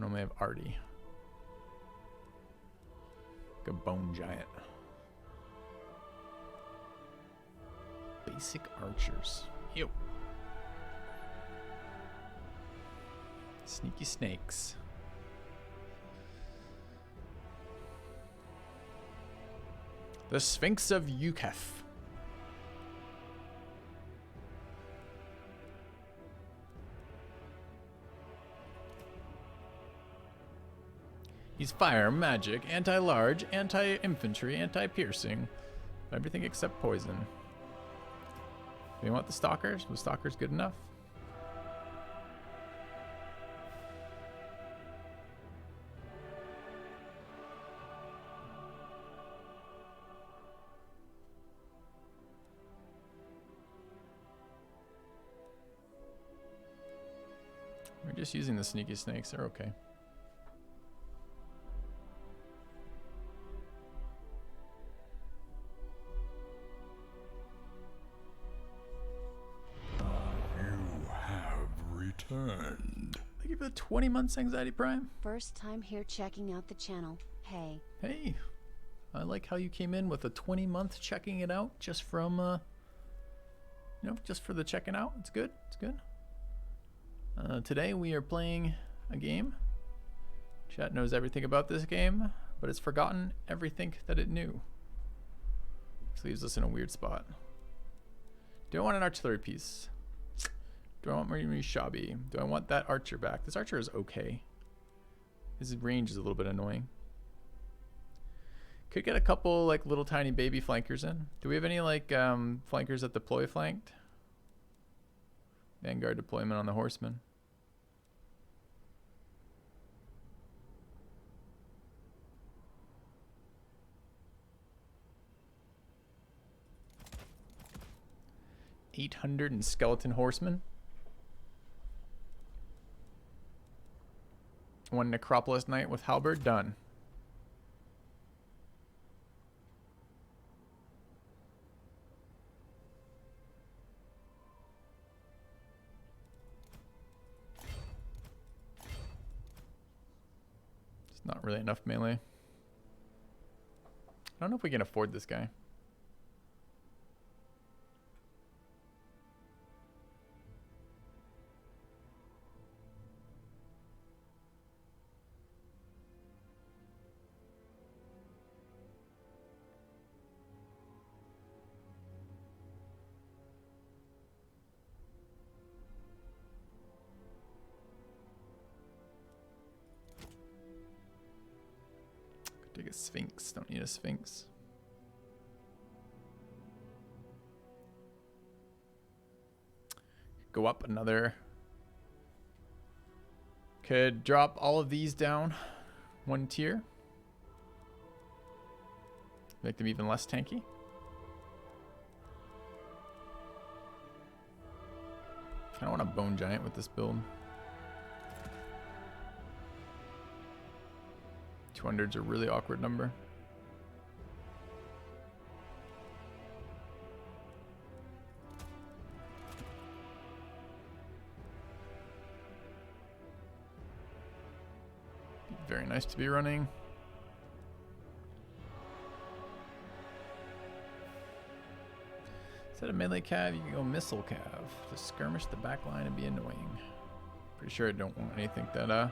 Normally I have Artie. Like a bone giant. Basic archers. Ew. Sneaky snakes. The Sphinx of Yukef. He's fire, magic, anti-large, anti-infantry, anti-piercing. Everything except poison. Do you want the stalkers? Was stalkers good enough? We're just using the sneaky snakes. They're okay. Returned. Thank you for the 20 months, Anxiety Prime. First time here checking out the channel. Hey. Hey. I like how you came in with a 20-month checking it out just from, just for the checking out. It's good. It's good. Today we are playing a game. Chat knows everything about this game, but it's forgotten everything that it knew. This leaves us in a weird spot. Do I want an artillery piece? Do I want Marie Shabby? Do I want that archer back? This archer is okay. His range is a little bit annoying. Could get a couple like little tiny baby flankers in. Do we have any like flankers that deploy flanked? Vanguard deployment on the horseman. $800 and skeleton horsemen. One Necropolis Knight with halberd, done. It's not really enough melee. I don't know if we can afford this guy. Take a Sphinx. Don't need a Sphinx. Go up another. Could drop all of these down one tier. Make them even less tanky. I don't want a bone giant with this build. 200's a really awkward number. Very nice to be running. Instead of melee cav, you can go missile cav to skirmish the back line and be annoying. Pretty sure I don't want anything that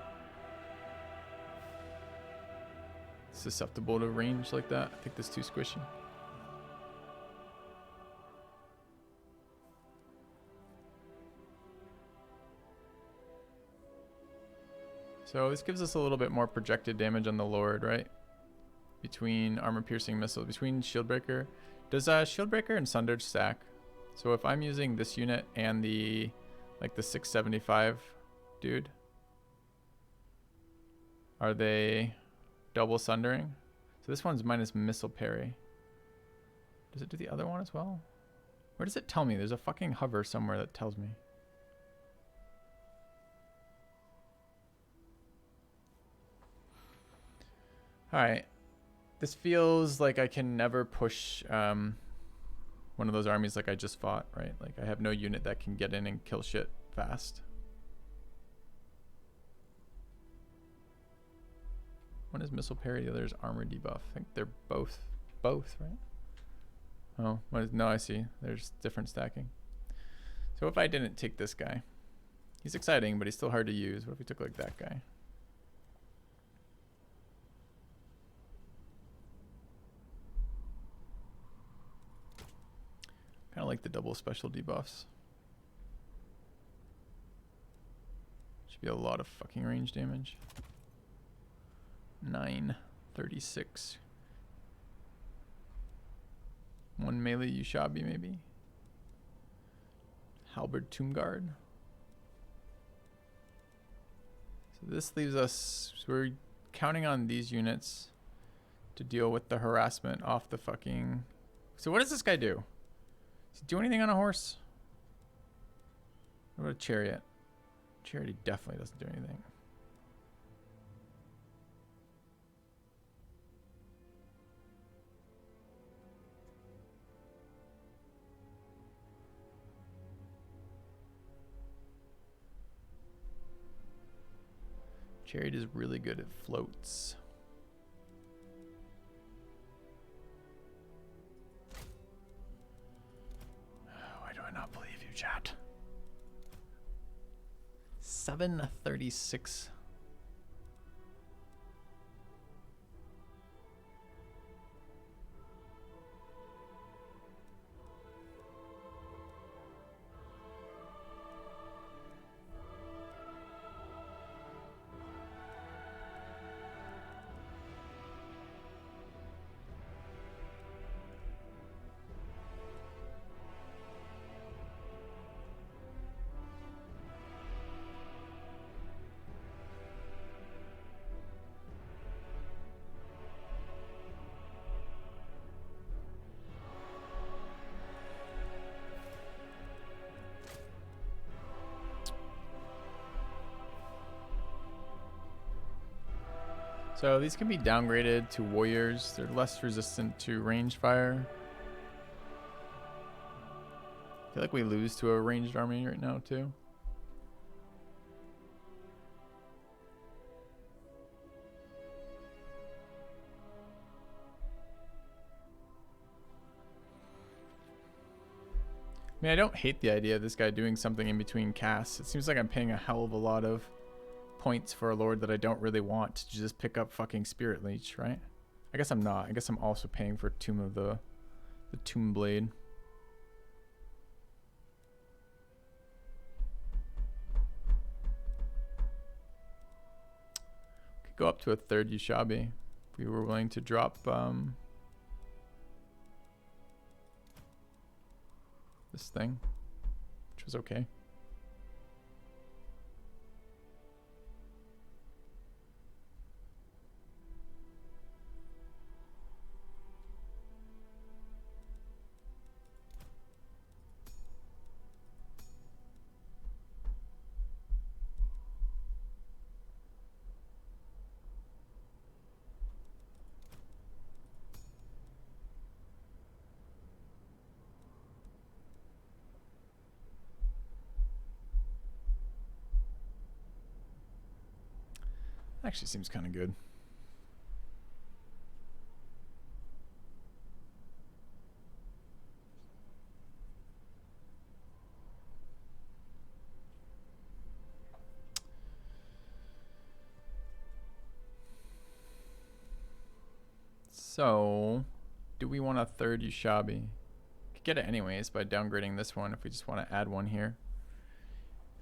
susceptible to range like that. I think that's too squishy. So this gives us a little bit more projected damage on the Lord, right? Between armor piercing missile, between Shieldbreaker. Does Shieldbreaker and Sundered stack? So if I'm using this unit and the 675 dude, are they double sundering? So this one's minus missile parry. Does it do the other one as well? Where does it tell me? There's a fucking hover somewhere that tells me. Alright. This feels like I can never push one of those armies like I just fought, right? Like I have no unit that can get in and kill shit fast. One is missile parry, the other is armor debuff. I think they're both, right? Oh, no, I see. There's different stacking. So if I didn't take this guy, he's exciting, but he's still hard to use. What if we took like that guy? Kind of like the double special debuffs. Should be a lot of fucking range damage. 936. One melee Yushabi maybe. Halberd Tomb Guard. So this leaves us, so we're counting on these units to deal with the harassment off the fucking... So what does this guy do? Does he do anything on a horse? What about a chariot? Chariot definitely doesn't do anything. Chariot is really good at floats. Why do I not believe you, chat? 736. So these can be downgraded to warriors. They're less resistant to range fire. I feel like we lose to a ranged army right now too. I mean, I don't hate the idea of this guy doing something in between casts. It seems like I'm paying a hell of a lot of points for a lord that I don't really want to just pick up fucking Spirit Leech, right? I guess I'm not. I guess I'm also paying for Tomb of the Tomb Blade. Could go up to a third Yushabi if we were willing to drop this thing, which was okay. Actually seems kind of good. So, do we want a third Yushabi? Could get it anyways by downgrading this one if we just want to add one here.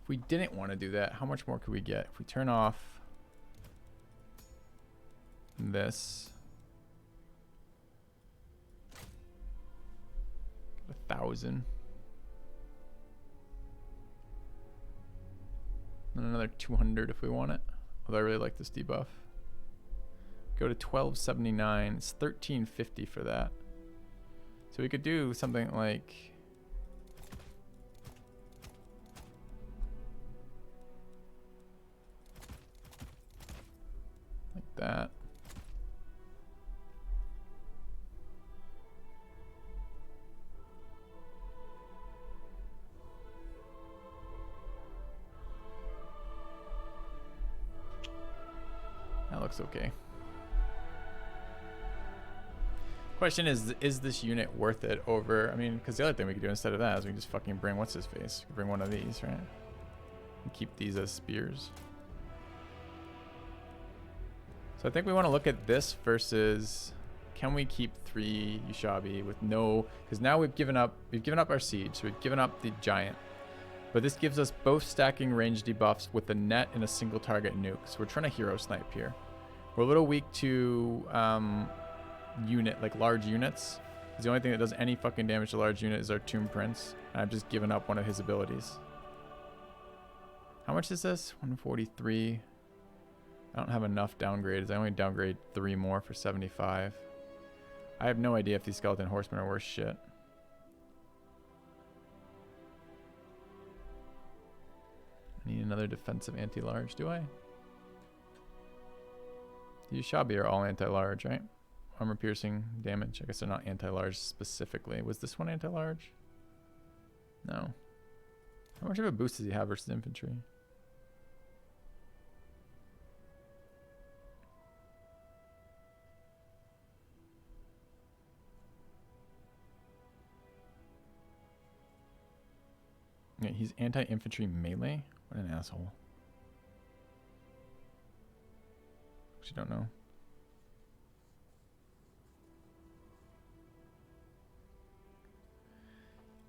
If we didn't want to do that, how much more could we get? If we turn off this, get 1,000. And another 200 if we want it. Although I really like this debuff. Go to 1279. It's 1350 for that. So we could do something like that. That looks okay. Question is this unit worth it over? I mean, because the other thing we could do instead of that is we can just fucking bring what's his face. Bring one of these, right? And keep these as spears. So I think we want to look at this versus can we keep 3 Yushabi with no? Because now we've given up our siege, so we've given up the giant. But this gives us both stacking range debuffs with the net and a single target nuke. So we're trying to hero snipe here. We're a little weak to large units. The only thing that does any fucking damage to large unit is our Tomb Prince. And I've just given up one of his abilities. How much is this? 143. I don't have enough downgrades. I only downgrade 3 more for 75. I have no idea if these skeleton horsemen are worth shit. I need another defensive anti-large, do I? The Yushabi are all anti-large, right? Armor piercing damage. I guess they're not anti-large specifically. Was this one anti-large? No. How much of a boost does he have versus infantry? Yeah, he's anti-infantry melee? What an asshole. Actually don't know.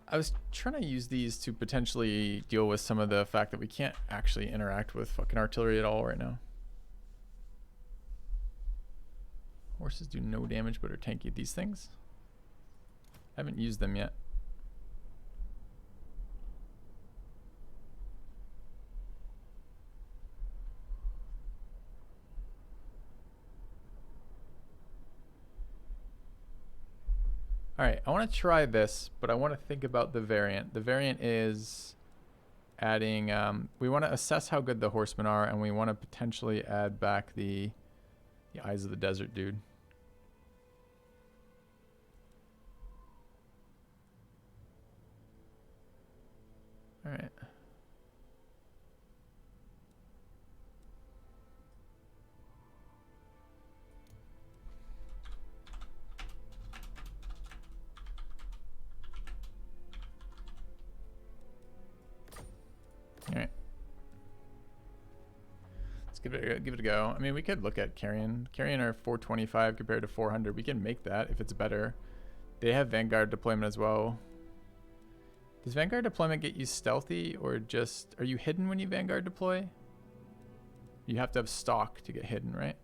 I was trying to use these to potentially deal with some of the fact that we can't actually interact with fucking artillery at all right now. Horses do no damage but are tanky. These things? I haven't used them yet. Alright, I want to try this, but I want to think about the variant. The variant is adding, we want to assess how good the horsemen are, and we want to potentially add back the Eyes of the Desert dude. Alright. Alright. Let's give it a go. I mean, we could look at Carrion. Carrion are 425 compared to 400. We can make that if it's better. They have Vanguard deployment as well. Does Vanguard deployment get you stealthy or just... Are you hidden when you Vanguard deploy? You have to have stock to get hidden, right?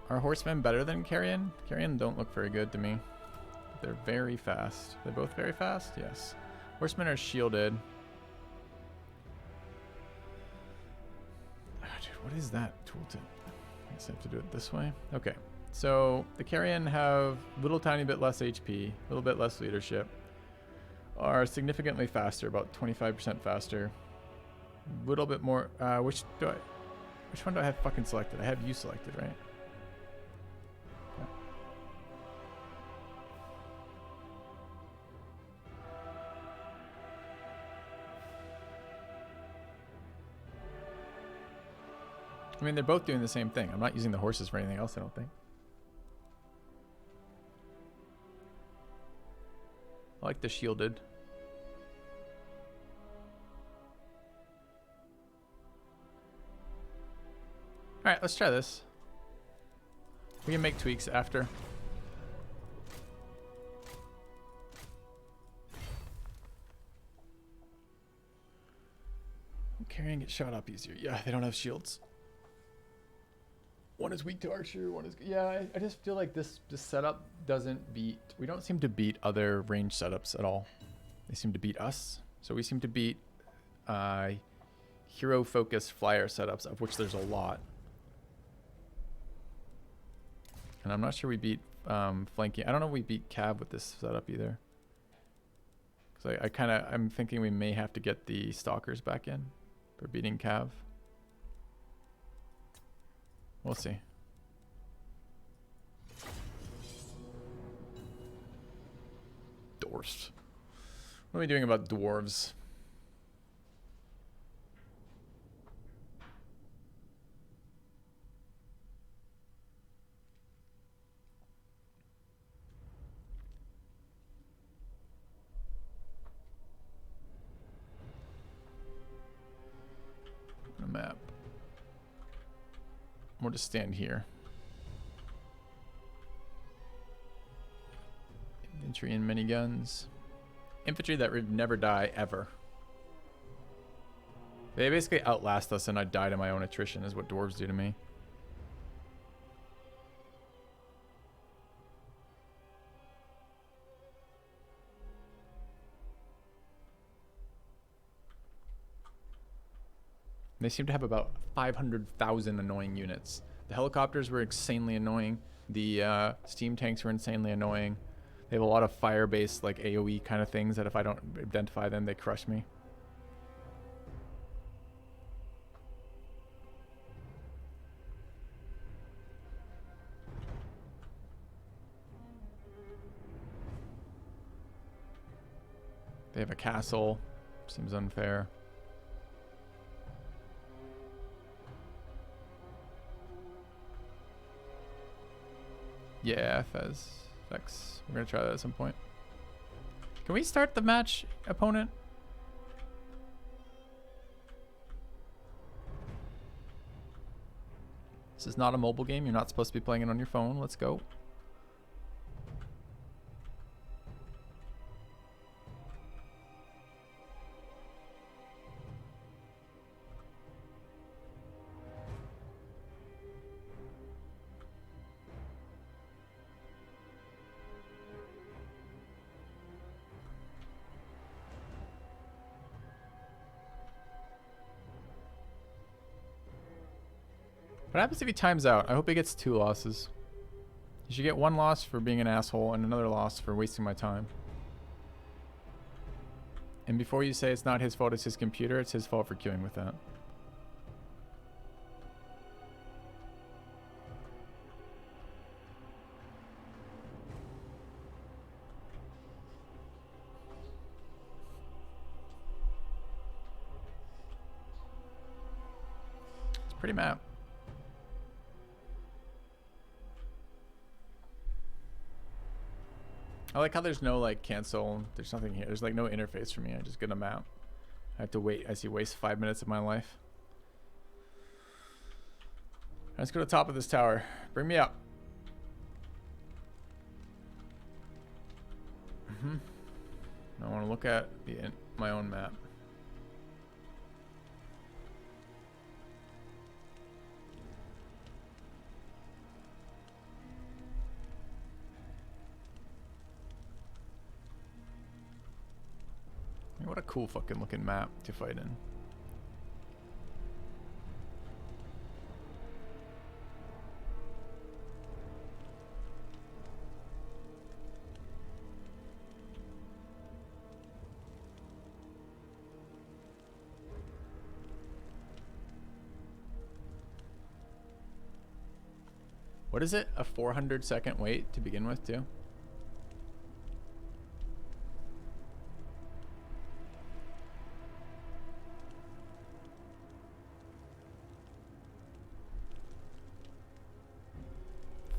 Are horsemen better than Carrion? Carrion don't look very good to me. They're very fast. They're both very fast? Yes. Horsemen are shielded. Oh, dude, what is that tooltip? I guess I have to do it this way. Okay. So the Carrion have a little tiny bit less HP, a little bit less leadership, are significantly faster, about 25% faster. A little bit more. Which one do I have fucking selected? I have you selected, right? I mean, they're both doing the same thing. I'm not using the horses for anything else, I don't think. I like the shielded. Alright, let's try this. We can make tweaks after. Carrying gets shot up easier. Yeah, they don't have shields. One is weak to archer, one is... Yeah, I just feel like this setup doesn't beat... We don't seem to beat other range setups at all. They seem to beat us. So we seem to beat hero-focused flyer setups, of which there's a lot. And I'm not sure we beat flanking. I don't know if we beat Cav with this setup either. Because I'm thinking we may have to get the Stalkers back in for beating Cav. We'll see. Dorse. What are we doing about dwarves? A map. We'll just stand here. Infantry and miniguns. Infantry that would never die ever. They basically outlast us and I die to my own attrition is what dwarves do to me. They seem to have about 500,000 annoying units. The helicopters were insanely annoying. The steam tanks were insanely annoying. They have a lot of fire-based, like AoE kind of things that if I don't identify them, they crush me. They have a castle. Seems unfair. Yeah, Fez. Vex. We're gonna try that at some point. Can we start the match, opponent? This is not a mobile game. You're not supposed to be playing it on your phone. Let's go. What happens if he times out? I hope he gets 2 losses. You should get 1 loss for being an asshole and another loss for wasting my time. And before you say it's not his fault, it's his computer, it's his fault for queuing with that. It's a pretty map. I like how there's no like cancel. There's nothing here. There's like no interface for me. I just get a map. I have to wait as you waste 5 minutes of my life. Let's go to the top of this tower. Bring me up. I want to look at my own map. What a cool fucking looking map to fight in. What is it? A 400-second wait to begin with, too?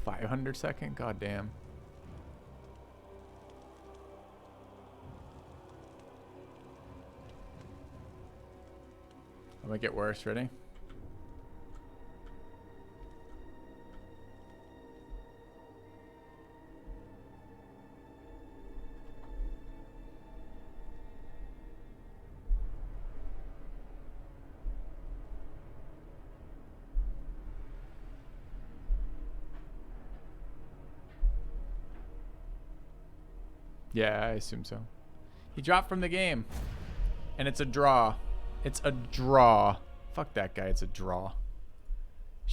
$500-second? God damn. I might get worse. Ready? Yeah, I assume so. He dropped from the game. And it's a draw. It's a draw. Fuck that guy, it's a draw.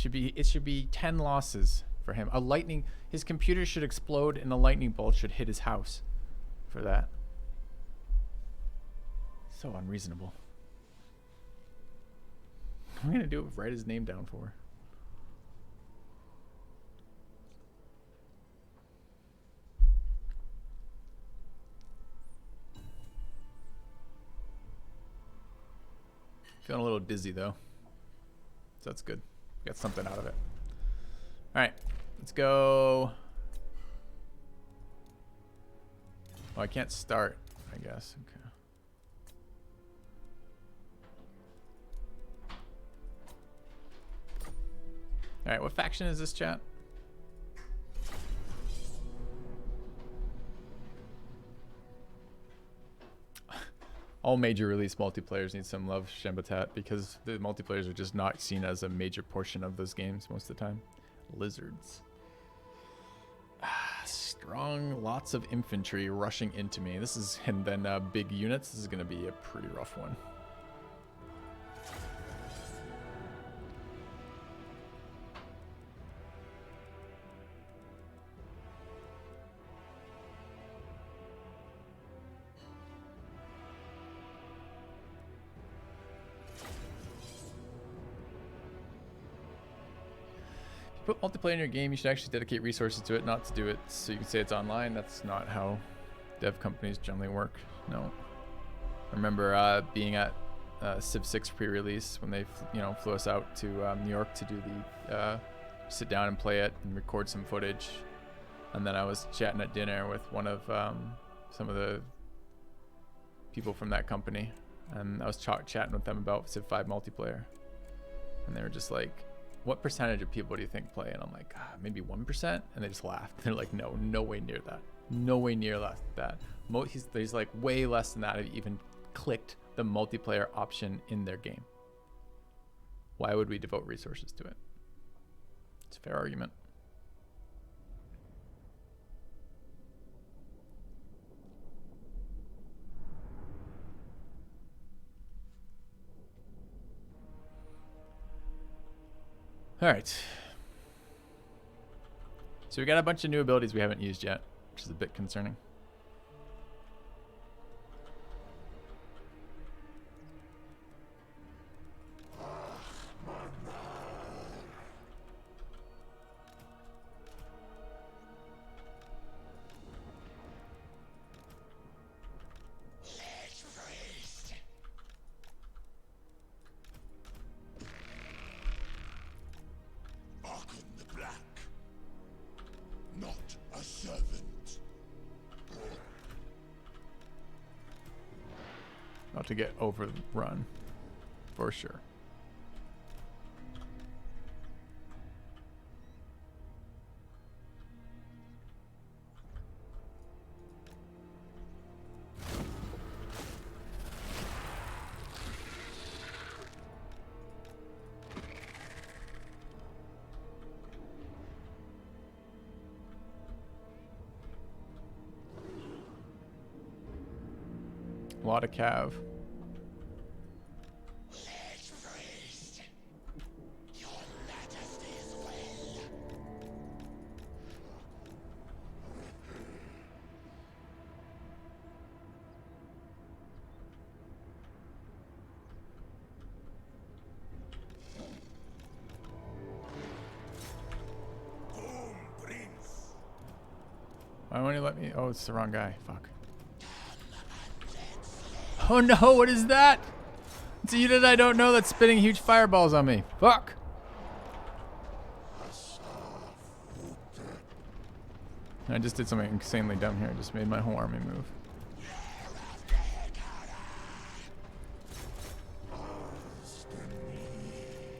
It should be 10 losses for him. His computer should explode and a lightning bolt should hit his house for that. So unreasonable. I'm gonna do it, write his name down for. Feeling a little dizzy though. So that's good. Got something out of it. Alright, let's go. Oh, I can't start, I guess. Okay. Alright, what faction is this, chat? All major release multiplayers need some love, Shembatat, because the multiplayers are just not seen as a major portion of those games most of the time. Lizards. Strong, lots of infantry rushing into me. This is, and then big units. This is going to be a pretty rough one. Put multiplayer in your game, you should actually dedicate resources to it, not to do it so you can say it's online. That's not how dev companies generally work. No. I remember being at Civ 6 pre-release when they flew us out to New York to do the sit down and play it and record some footage, and then I was chatting at dinner with one of some of the people from that company, and I was chatting with them about Civ 5 multiplayer, and they were just like, what percentage of people do you think play? And I'm like, maybe 1%. And they just laughed. They're like, no way near that. No way near that. There's like way less than that have even clicked the multiplayer option in their game. Why would we devote resources to it? It's a fair argument. All right. So we got a bunch of new abilities we haven't used yet, which is a bit concerning. About to get overrun, for sure. A lot of cav. Why won't he let me? Oh, it's the wrong guy. Fuck. Oh no, what is that? It's a unit I don't know that's spitting huge fireballs on me. Fuck. I just did something insanely dumb here. I just made my whole army move.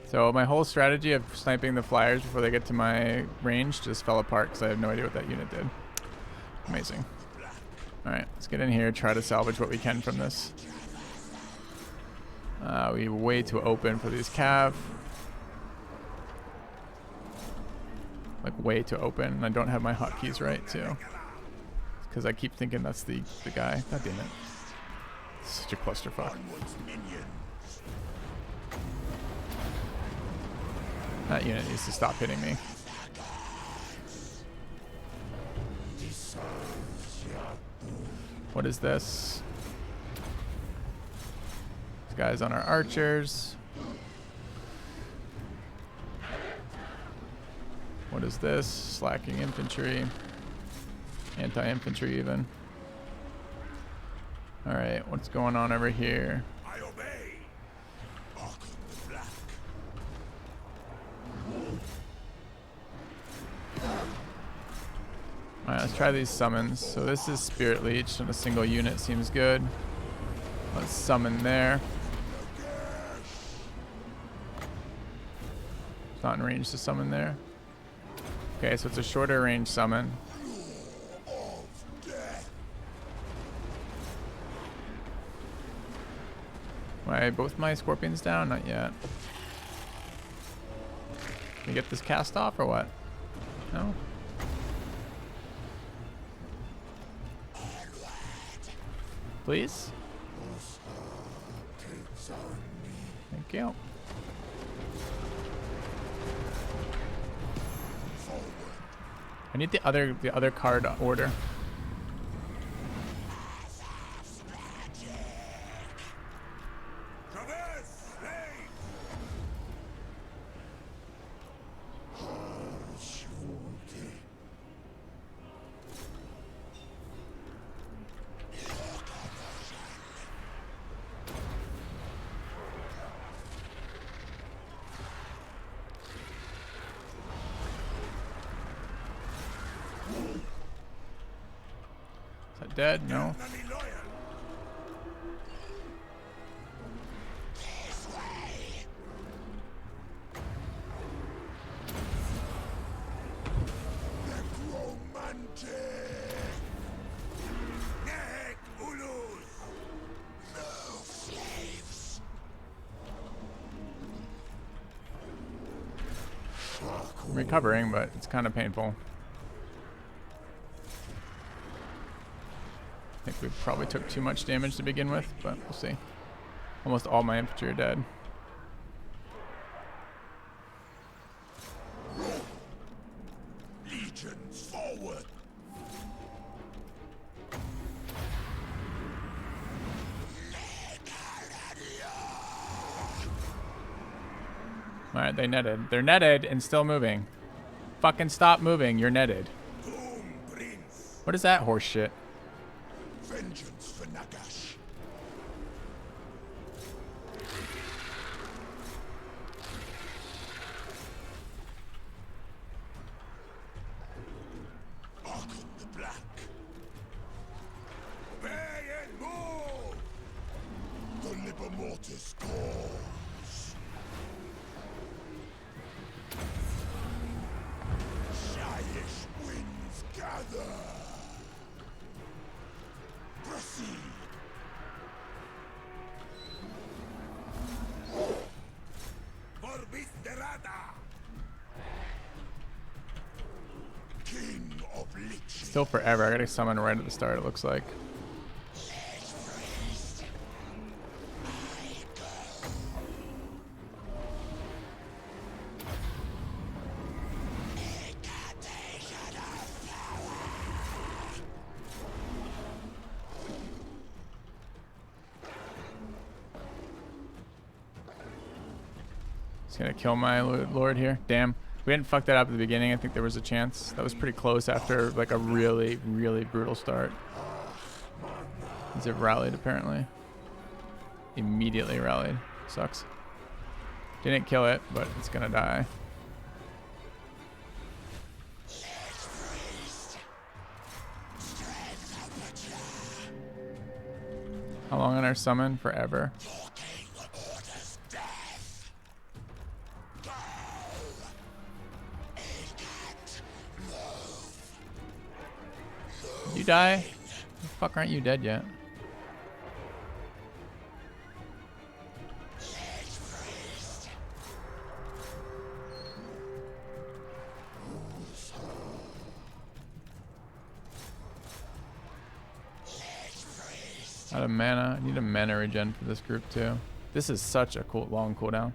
So my whole strategy of sniping the flyers before they get to my range just fell apart because I have no idea what that unit did. Amazing. Alright, let's get in here, try to salvage what we can from this. We're way too open for these cav. Like way too open. And I don't have my hotkeys right too. Because I keep thinking that's the guy. God damn it. It's such a clusterfuck. That unit needs to stop hitting me. What is this? This guy's on our archers. What is this? Slacking infantry. Anti-infantry even. Alright, what's going on over here? Alright, let's try these summons. So this is Spirit Leech and a single unit seems good. Let's summon there. It's not in range to summon there. Okay, so it's a shorter range summon. Why, both my scorpions down? Not yet. Can we get this cast off or what? No? Please? Thank you. I need the other card order. Is that dead? No. I'm recovering, but it's kind of painful. I think we probably took too much damage to begin with, but we'll see. Almost all my infantry are dead. Legions forward. Alright, they netted. They're netted and still moving. Fucking stop moving, you're netted. What is that horse shit? Vengeance for Nagash. Archon the Black. Bay and move! The Liber Mortis calls. Shyish winds gather. Proceed. For Visterata. King of Liches. Still forever. I gotta summon right at the start, it looks like. He's gonna kill my lord here. Damn. We didn't fuck that up at the beginning. I think there was a chance. That was pretty close after like a really, really brutal start. He's rallied apparently. Immediately rallied. Sucks. Didn't kill it, but it's gonna die. How long on our summon? Forever. You die? The fuck aren't you dead yet? Out of mana. I need a mana regen for this group too. This is such a cool long cooldown.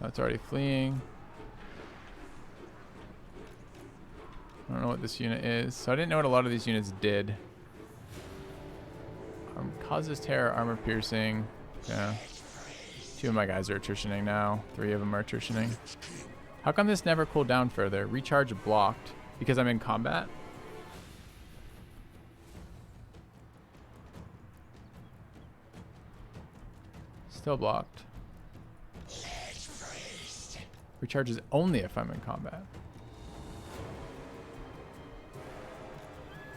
That's already fleeing. I don't know what this unit is. So I didn't know what a lot of these units did. Causes terror, armor piercing. Yeah. 2 of my guys are attritioning now. 3 of them are attritioning. How come this never cooled down further? Recharge blocked. Because I'm in combat? Still blocked. Recharges only if I'm in combat.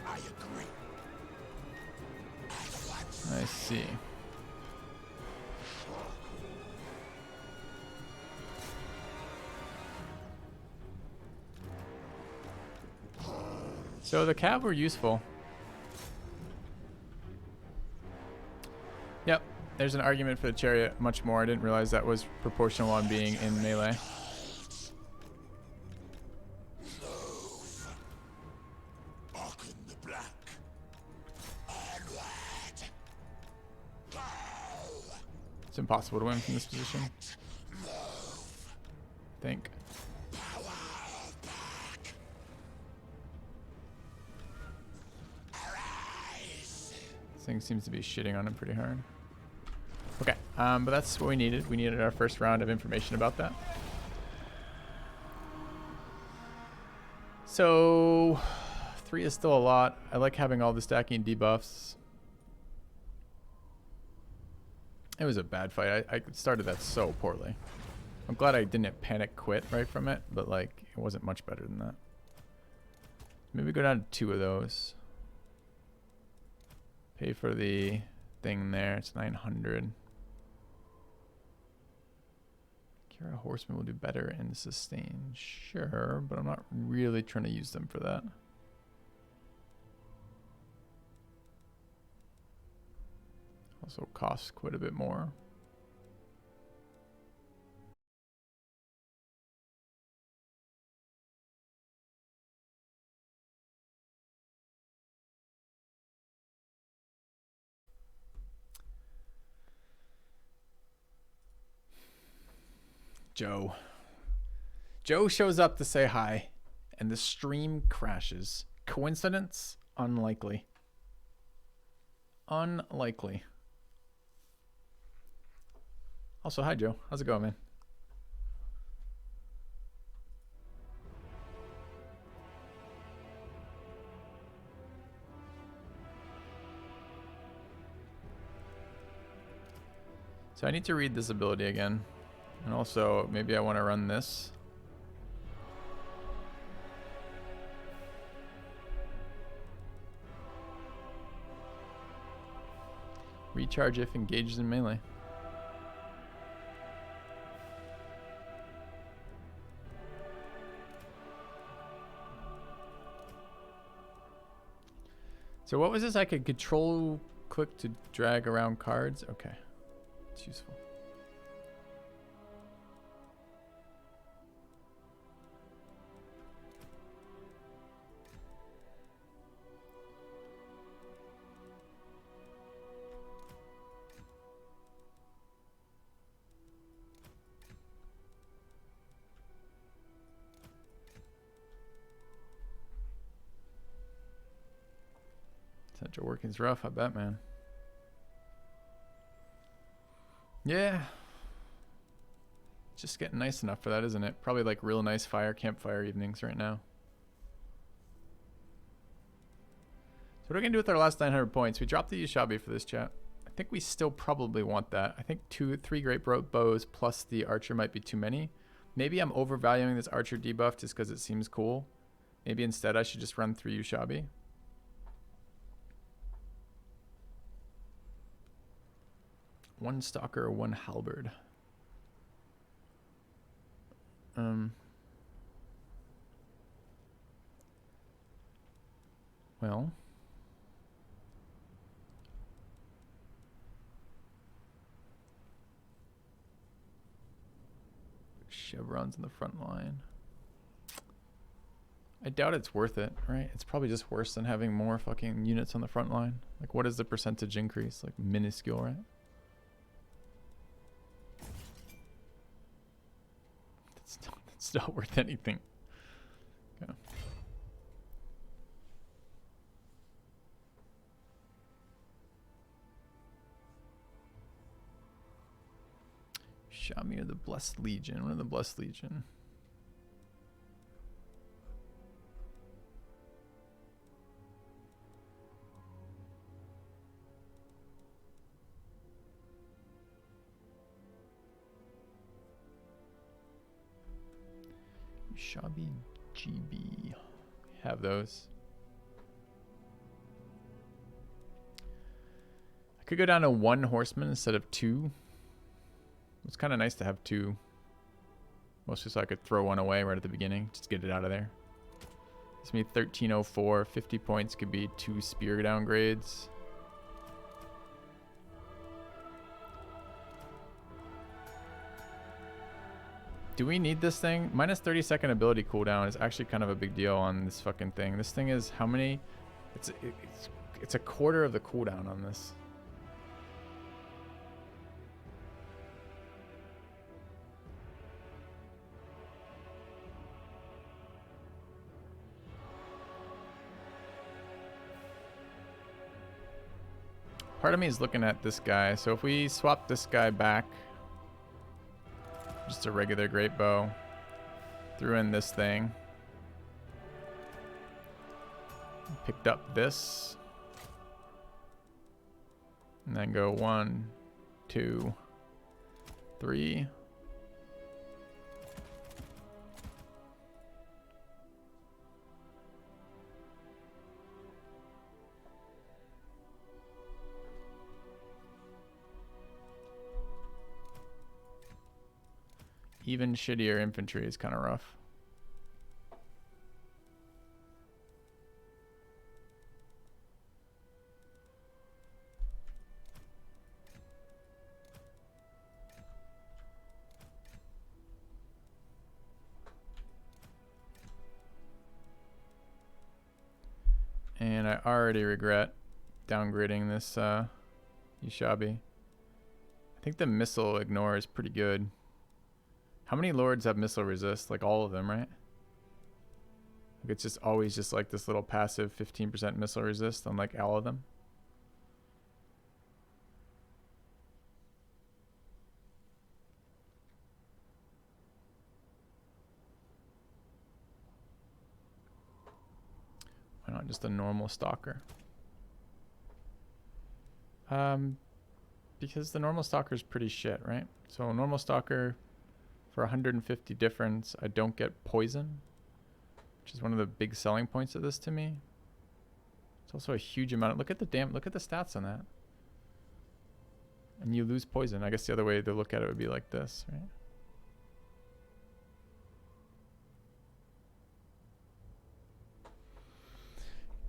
I agree. I see. So the cav were useful. Yep, there's an argument for the chariot much more. I didn't realize that was proportional on being in melee. It's impossible to win from this position. I think. This thing seems to be shitting on him pretty hard. Okay, but that's what we needed. We needed our first round of information about that. So 3 is still a lot. I like having all the stacking debuffs. It was a bad fight. I started that so poorly. I'm glad I didn't panic quit right from it, but like it wasn't much better than that. Maybe go down to 2 of those. Pay for the thing there. It's 900. Kira Horseman will do better in sustain. Sure, but I'm not really trying to use them for that. Also costs quite a bit more. Joe. Joe shows up to say hi, and the stream crashes. Coincidence? Unlikely. Unlikely. Also, hi Joe. How's it going, man? So I need to read this ability again. And also, maybe I want to run this. Recharge if engaged in melee. So what was this? I could control click to drag around cards? Okay. It's useful. Central working's rough, I bet, man. Yeah. It's just getting nice enough for that, isn't it? Probably like real nice campfire evenings right now. So what are we gonna do with our last 900 points? We dropped the Yushabi for this chat. I think we still probably want that. I think 3 great bows plus the archer might be too many. Maybe I'm overvaluing this archer debuff just because it seems cool. Maybe instead I should just run 3 Yushabi. One stalker, 1 halberd. Well. Chevrons in the front line. I doubt it's worth it, right? It's probably just worse than having more fucking units on the front line. Like, what is the percentage increase? Like, minuscule, right? It's not worth anything. Okay. Shamir the Blessed Legion. What are the Blessed Legion? Shabby GB. Have those. I could go down to 1 horseman instead of 2. It's kind of nice to have 2. Mostly so I could throw 1 away right at the beginning. Just get it out of there. Gives me 1304. 50 points could be 2 spear downgrades. Do we need this thing? Minus 30-second ability cooldown is actually kind of a big deal on this fucking thing. This thing is how many? It's a quarter of the cooldown on this. Part of me is looking at this guy. So if we swap this guy back, just a regular great bow, threw in this thing, picked up this, and then go 1, 2, 3. Even shittier infantry is kind of rough. And I already regret downgrading this Yushabi. I think the missile ignore is pretty good. How many lords have missile resist? Like all of them, right? Like it's just always just like this little passive 15% missile resist on like all of them. Why not just a normal stalker? Because the normal stalker is pretty shit, right? So a normal stalker, for 150 difference, I don't get poison, which is one of the big selling points of this to me. It's also a huge amount. Look at the stats on that. And you lose poison. I guess the other way to look at it would be like this, right?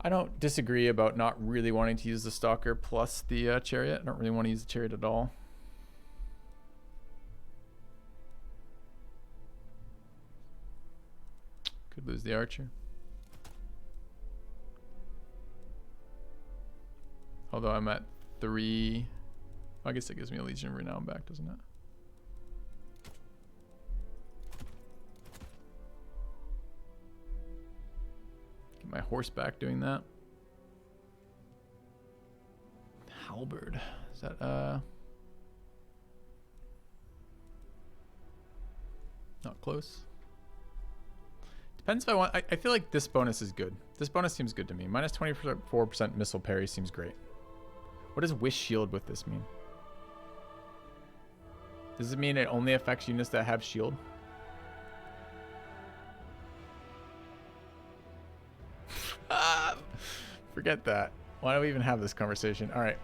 I don't disagree about not really wanting to use the stalker plus the chariot. I don't really want to use the chariot at all. Could lose the archer. Although I'm at 3. I guess it gives me a Legion of Renown back, doesn't it? Get my horse back doing that. Halberd. Is that not close? Depends if I want. I feel like this bonus is good. This bonus seems good to me. Minus 24% missile parry seems great. What does Wish Shield with this mean? Does it mean it only affects units that have shield? Forget that. Why do we even have this conversation? All right.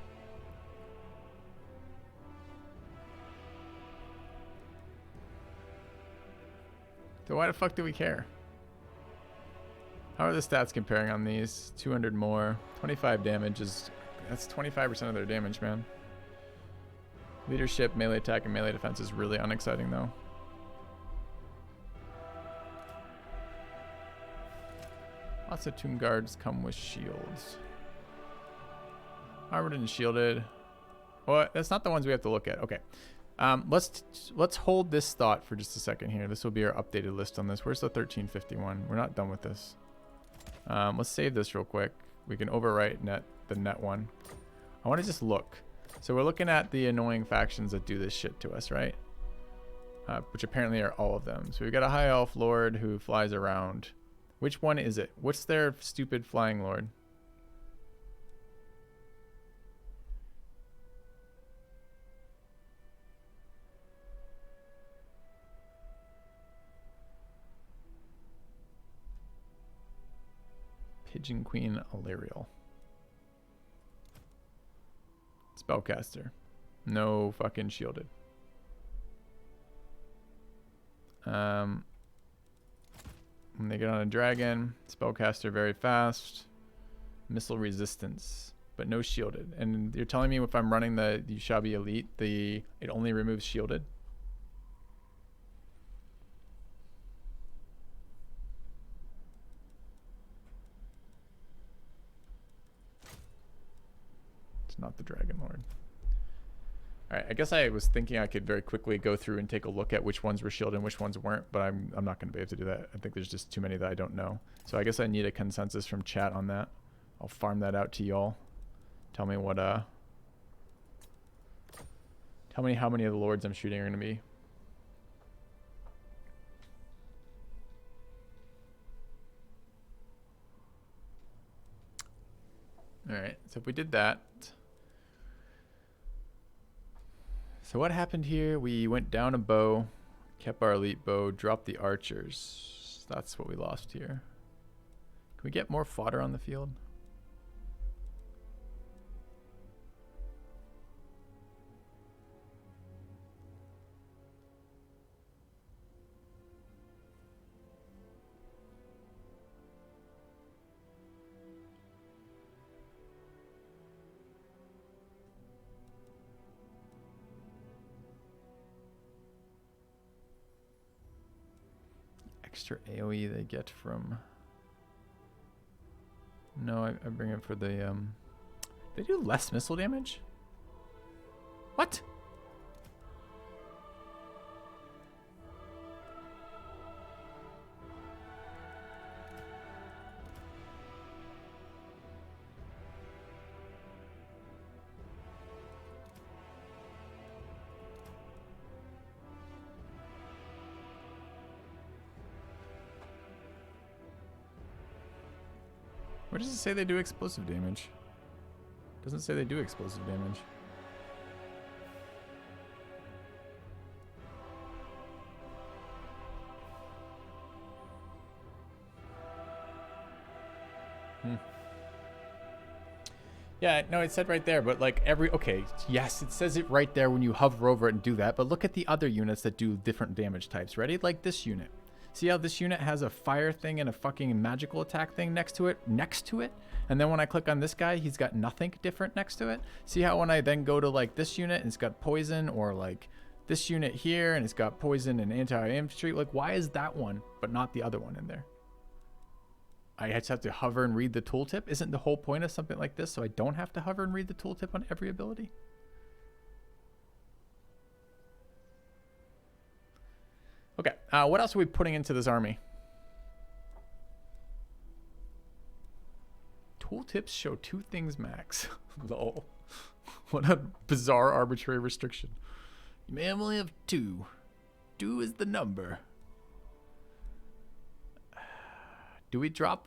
So why the fuck do we care? How are the stats comparing on these? 200 more. 25 damage is... That's 25% of their damage, man. Leadership, melee attack, and melee defense is really unexciting, though. Lots of Tomb Guards come with shields. Armored and shielded. Well, that's not the ones we have to look at. Okay. Let's hold this thought for just a second here. This will be our updated list on this. Where's the 1351? We're not done with this. Let's save this real quick. We can overwrite the net one. I want to just look. So we're looking at the annoying factions that do this shit to us, right? Which apparently are all of them. So we've got a high elf lord who flies around. Which one is it? What's their stupid flying lord? Pigeon Queen Alarial. Spellcaster. No fucking shielded. When they get on a dragon, spellcaster very fast. Missile resistance, but no shielded. And you're telling me if I'm running the Yushabi Elite, it only removes shielded? It's not the Dragon Lord. Alright, I guess I was thinking I could very quickly go through and take a look at which ones were shielded and which ones weren't, but I'm not going to be able to do that. I think there's just too many that I don't know. So I guess I need a consensus from chat on that. I'll farm that out to y'all. Tell me what, tell me how many of the lords I'm shooting are going to be. Alright, so if we did that. So what happened here? We went down a bow, kept our elite bow, dropped the archers. That's what we lost here. Can we get more fodder on the field? Extra AoE they get from... No, I bring it for the... They do less missile damage? What? Where does it say they do explosive damage? Doesn't say they do explosive damage. Yeah, no, it said right there, but like okay, yes, it says it right there when you hover over it and do that, but look at the other units that do different damage types. Ready? Like this unit. See how this unit has a fire thing and a fucking magical attack thing next to it? And then when I click on this guy, he's got nothing different next to it. See how when I then go to like this unit and it's got poison, or like this unit here and it's got poison and anti-infantry? Like, why is that one but not the other one in there? I just have to hover and read the tooltip? Isn't the whole point of something like this so I don't have to hover and read the tooltip on every ability? Okay, what else are we putting into this army? Tooltips show 2 things max. Lol. What a bizarre arbitrary restriction. You may only have 2. 2 is the number. Do we drop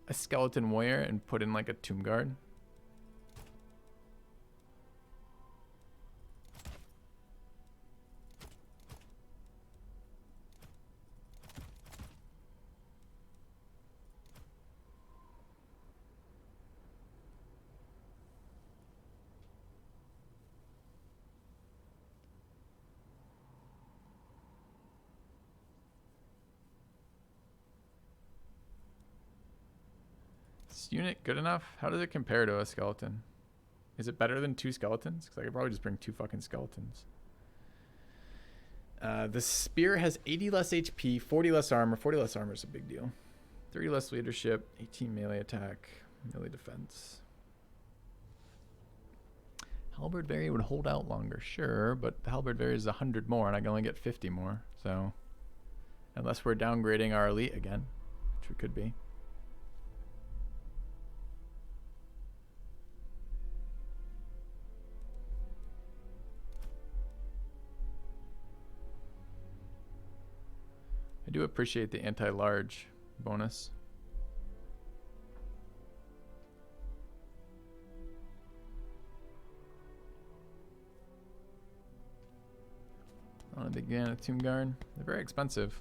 a skeleton warrior and put in like a tomb guard? Unit good enough? How does it compare to a skeleton? Is it better than 2 skeletons? Because I could probably just bring 2 fucking skeletons. The spear has 80 less HP, 40 less armor. 40 less armor is a big deal. 30 less leadership, 18 melee attack, melee defense. Halberd Berry would hold out longer, sure, but the Halberd Berry is 100 more and I can only get 50 more. So, unless we're downgrading our elite again, which we could be. I do appreciate the anti-large bonus. Not a big fan of Tomb Guard. They're very expensive.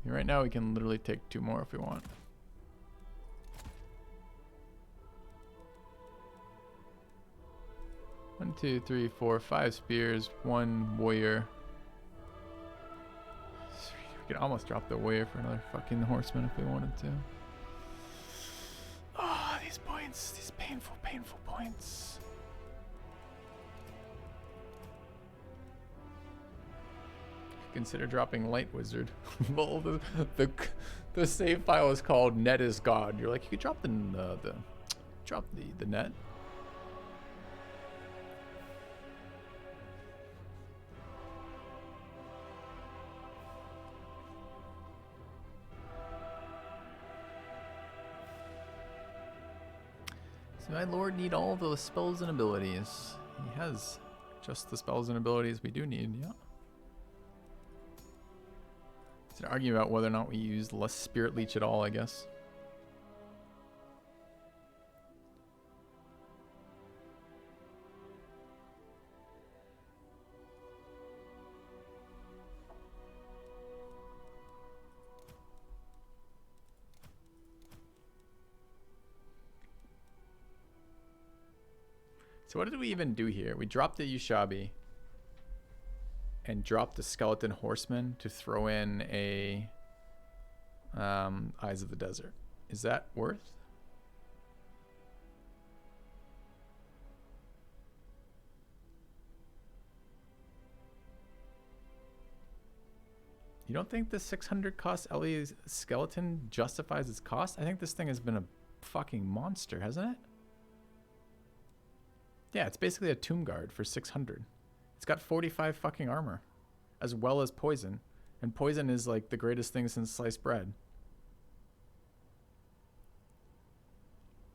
Right now we can literally take 2 more if we want. 1, 2, 3, 4, 5 spears, 1 warrior. We could almost drop the warrior for another fucking horseman if we wanted to. Oh, these points. These painful, painful points. Consider dropping light wizard. Well, the save file is called net is god. You're like, you could drop the net. So my lord need all those spells and abilities. He has just the spells and abilities we do need, yeah. It's an argument about whether or not we use less spirit leech at all, I guess. So what did we even do here? We dropped the Yushabi and dropped the skeleton horseman to throw in a Eyes of the Desert. Is that worth? You don't think the 600 cost Ellie's skeleton justifies its cost? I think this thing has been a fucking monster, hasn't it? Yeah, it's basically a tomb guard for 600. It's got 45 fucking armor, as well as poison. And poison is like the greatest thing since sliced bread.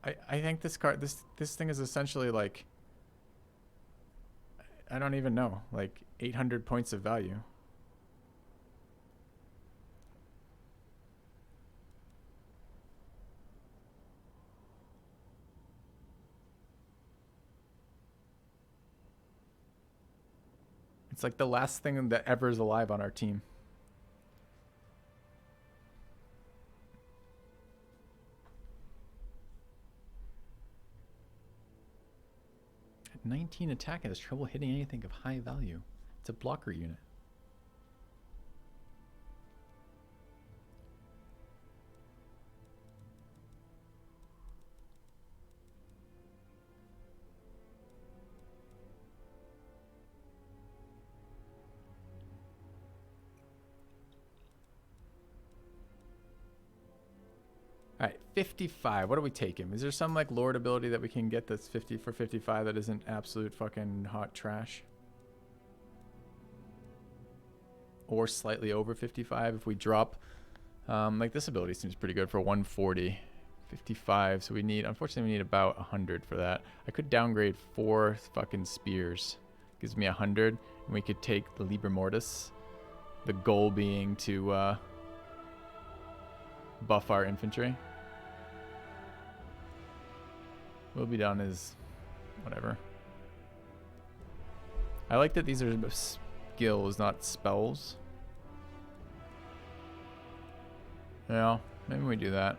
I think this card, this thing is essentially like, I don't even know, like 800 points of value. It's like the last thing that ever is alive on our team. At 19 attack, it has trouble hitting anything of high value. It's a blocker unit. All right, 55. What do we take him? Is there some like lord ability that we can get that's 50 for 55 that isn't absolute fucking hot trash? Or slightly over 55 if we drop. Like this ability seems pretty good for 140. 55, so we need, unfortunately we need about 100 for that. I could downgrade 4 fucking spears. Gives me 100, and we could take the Liber Mortis. The goal being to buff our infantry. Will be done is whatever. I like that these are skills, not spells. Yeah, maybe we do that.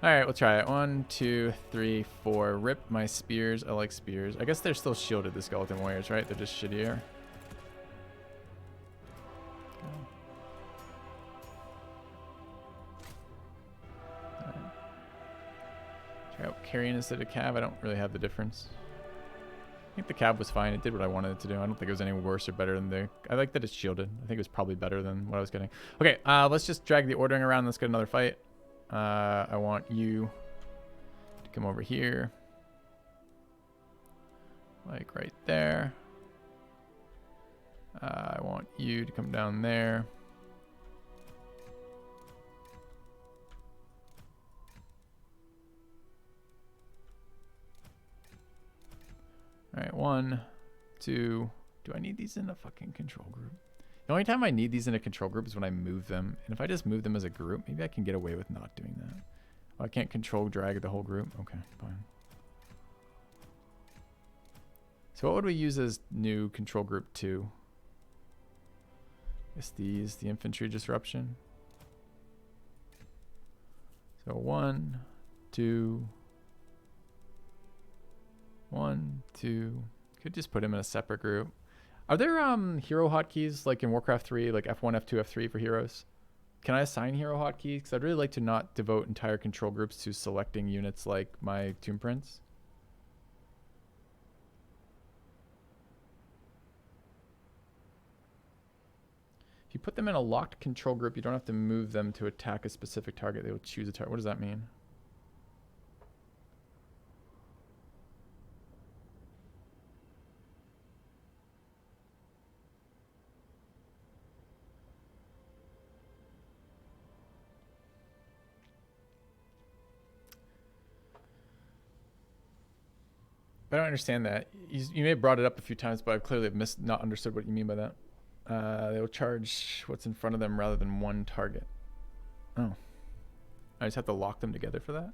Alright, we'll try it. 1, 2, 3, 4. Rip my spears. I like spears. I guess they're still shielded, the skeleton warriors, right? They're just shittier. Carrying instead of cav. I don't really have the difference. I think the cav was fine. It did what I wanted it to do. I don't think it was any worse or better than the... I like that it's shielded. I think it was probably better than what I was getting. Okay, let's just drag the ordering around. Let's get another fight. I want you to come over here. Like right there. I want you to come down there. All right, 1, 2. Do I need these in a fucking control group? The only time I need these in a control group is when I move them. And if I just move them as a group, maybe I can get away with not doing that. Oh, I can't control drag the whole group? Okay, fine. So what would we use as new control group 2? Guess these, the infantry disruption. So 1, 2, 1, 2. Could just put him in a separate group. Are there hero hotkeys like in Warcraft 3, like F1, F2, F3 for heroes? Can I assign hero hotkeys? Because I'd really like to not devote entire control groups to selecting units like my Tomb Prince. If you put them in a locked control group, you don't have to move them to attack a specific target. They will choose a target. What does that mean? I don't understand that. You may have brought it up a few times, but I've clearly not understood what you mean by that. They'll charge what's in front of them rather than one target. Oh. I just have to lock them together for that?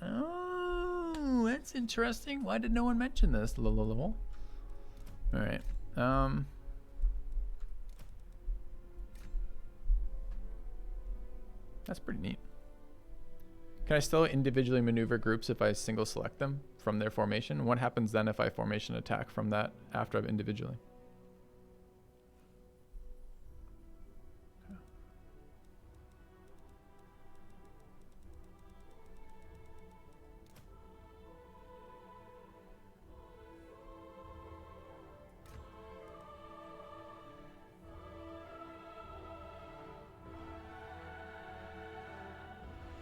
Oh, that's interesting. Why did no one mention this? Lol. Alright. That's pretty neat. Can I still individually maneuver groups if I single select them from their formation? What happens then if I formation attack from that after I've individually?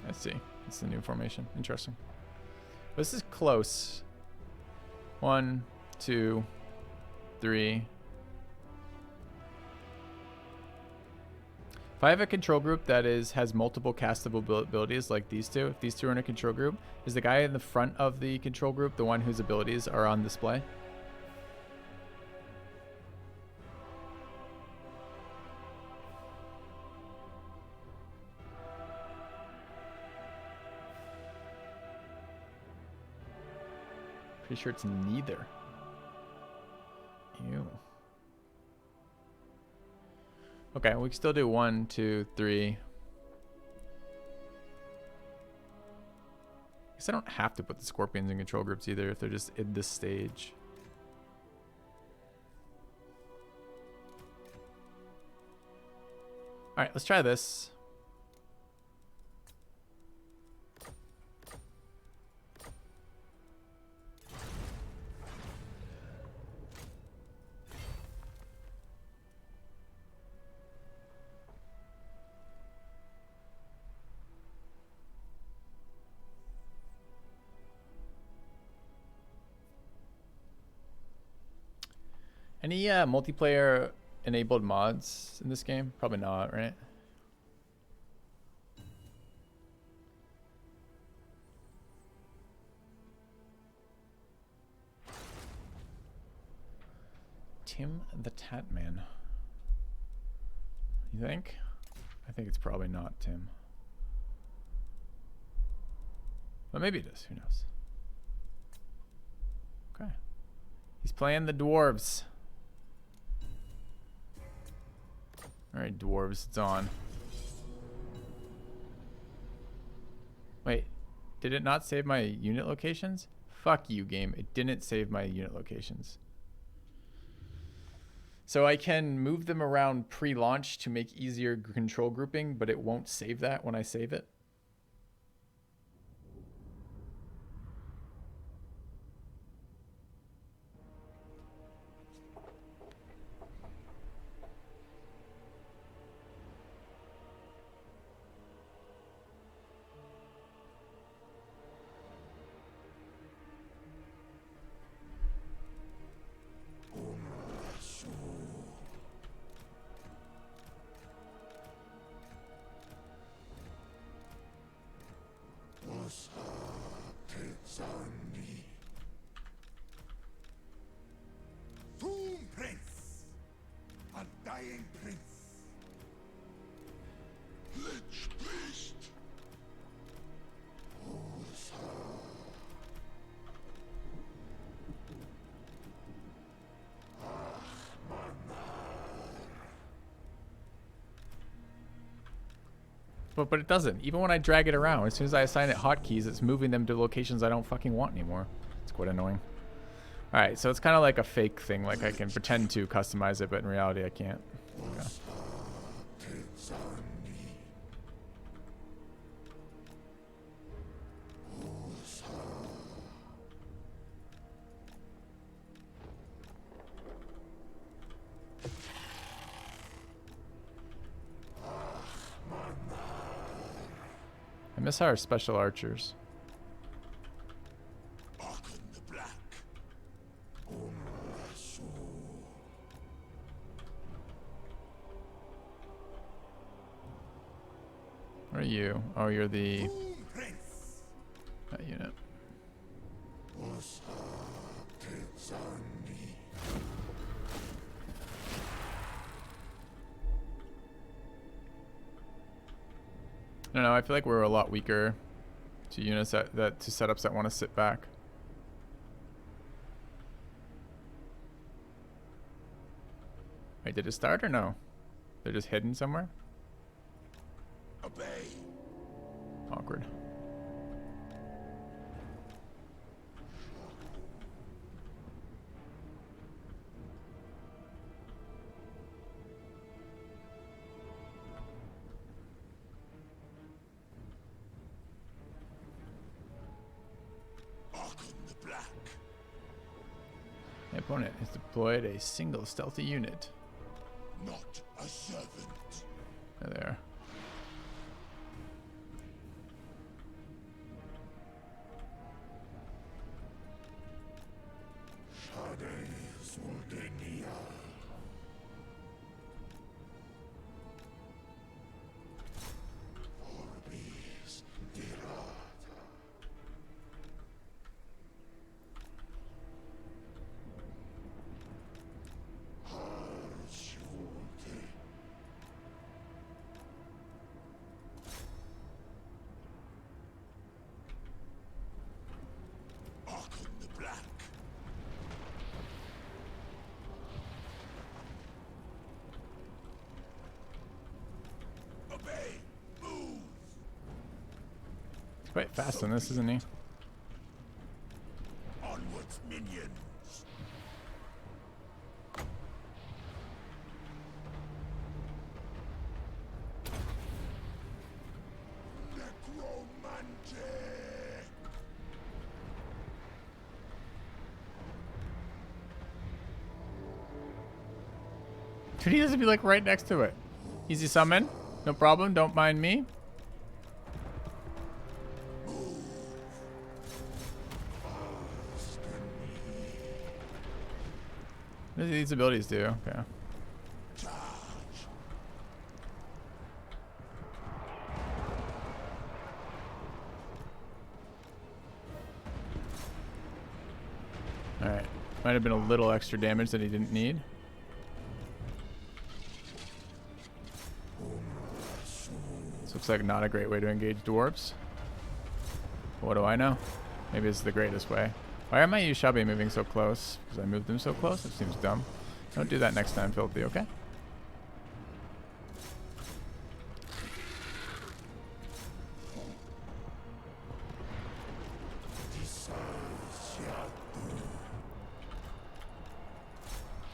I see. It's the new formation. Interesting. This is close. 1, 2, 3. If I have a control group that has multiple castable abilities like these two, if these two are in a control group, is the guy in the front of the control group the one whose abilities are on display? Pretty sure it's neither. Ew. Okay, we can still do 1, 2, 3. I guess I don't have to put the scorpions in control groups either if they're just in this stage. Alright, let's try this. Any multiplayer enabled mods in this game? Probably not, right? Tim the Tatman. You think? I think it's probably not Tim. But maybe it is. Who knows? Okay. He's playing the dwarves. Alright, dwarves, it's on. Wait, did it not save my unit locations? Fuck you, game. It didn't save my unit locations. So I can move them around pre-launch to make easier control grouping, but it won't save that when I save it. Tomb Prince, a dying prince. Lich Beast. But it doesn't. Even when I drag it around, as soon as I assign it hotkeys, it's moving them to locations I don't fucking want anymore. It's quite annoying. Alright, so it's kind of like a fake thing. Like I can pretend to customize it, but in reality I can't. Okay. I miss our special archers. What are you? Oh, you're the that unit. I don't know, I feel like we're a lot weaker to units to setups that want to sit back. Wait, did it start or no? They're just hidden somewhere? Obey. Awkward. The opponent has deployed a single stealthy unit. Not a servant. There they are. Quite fast on this, isn't he? Onwards, minions. Necromantic. Dude, he has to be like right next to it. Easy summon. No problem. Don't mind me. What do these abilities do? Okay. Alright. Might have been a little extra damage that he didn't need. This looks like not a great way to engage dwarves. What do I know? Maybe it's the greatest way. Why are my Yushabi moving so close? Because I moved them so close? It seems dumb. Don't do that next time, Filthy, okay?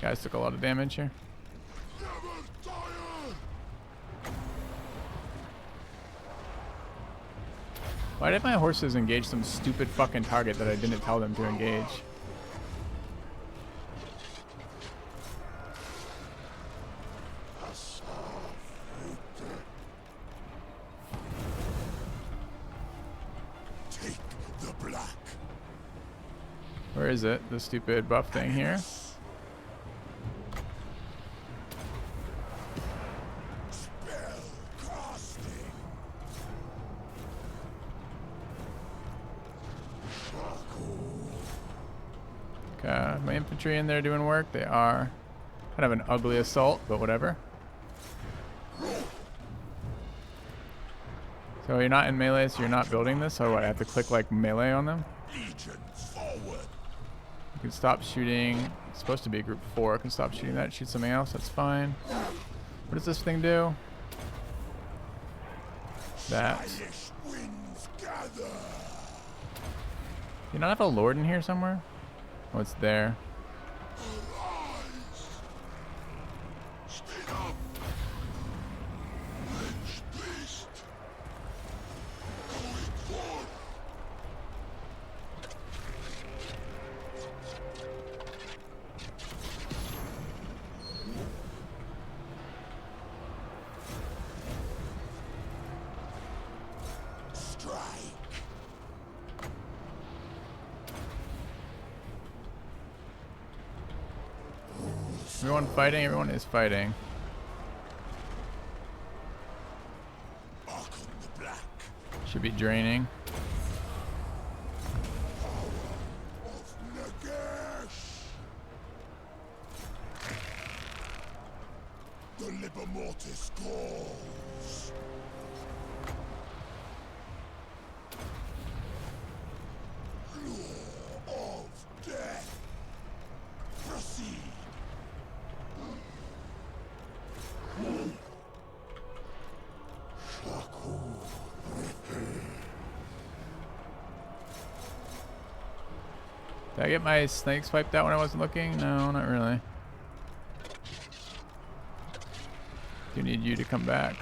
Guys took a lot of damage here. Why did my horses engage some stupid fucking target that I didn't tell them to engage? Take the black. Where is it? The stupid buff thing here? My infantry in there doing work. They are kind of an ugly assault, but whatever. So you're not in melee, so you're not building this. So what, I have to click like melee on them? Legion forward. You can stop shooting. It's supposed to be group 4. I can stop shooting that. Shoot something else. That's fine. What does this thing do? that. Stylish winds gather. Do you not have a lord in here somewhere? Oh, it's there. Arise. Speed up. Wrench beast. Going forth. Strike. Everyone fighting? Everyone is fighting. Archon the Black. Should be draining. Of Nagash. The Liber Mortis calls. Law of death. Proceed. Did I get my snakes wiped out when I wasn't looking? No, not really. Do need you to come back.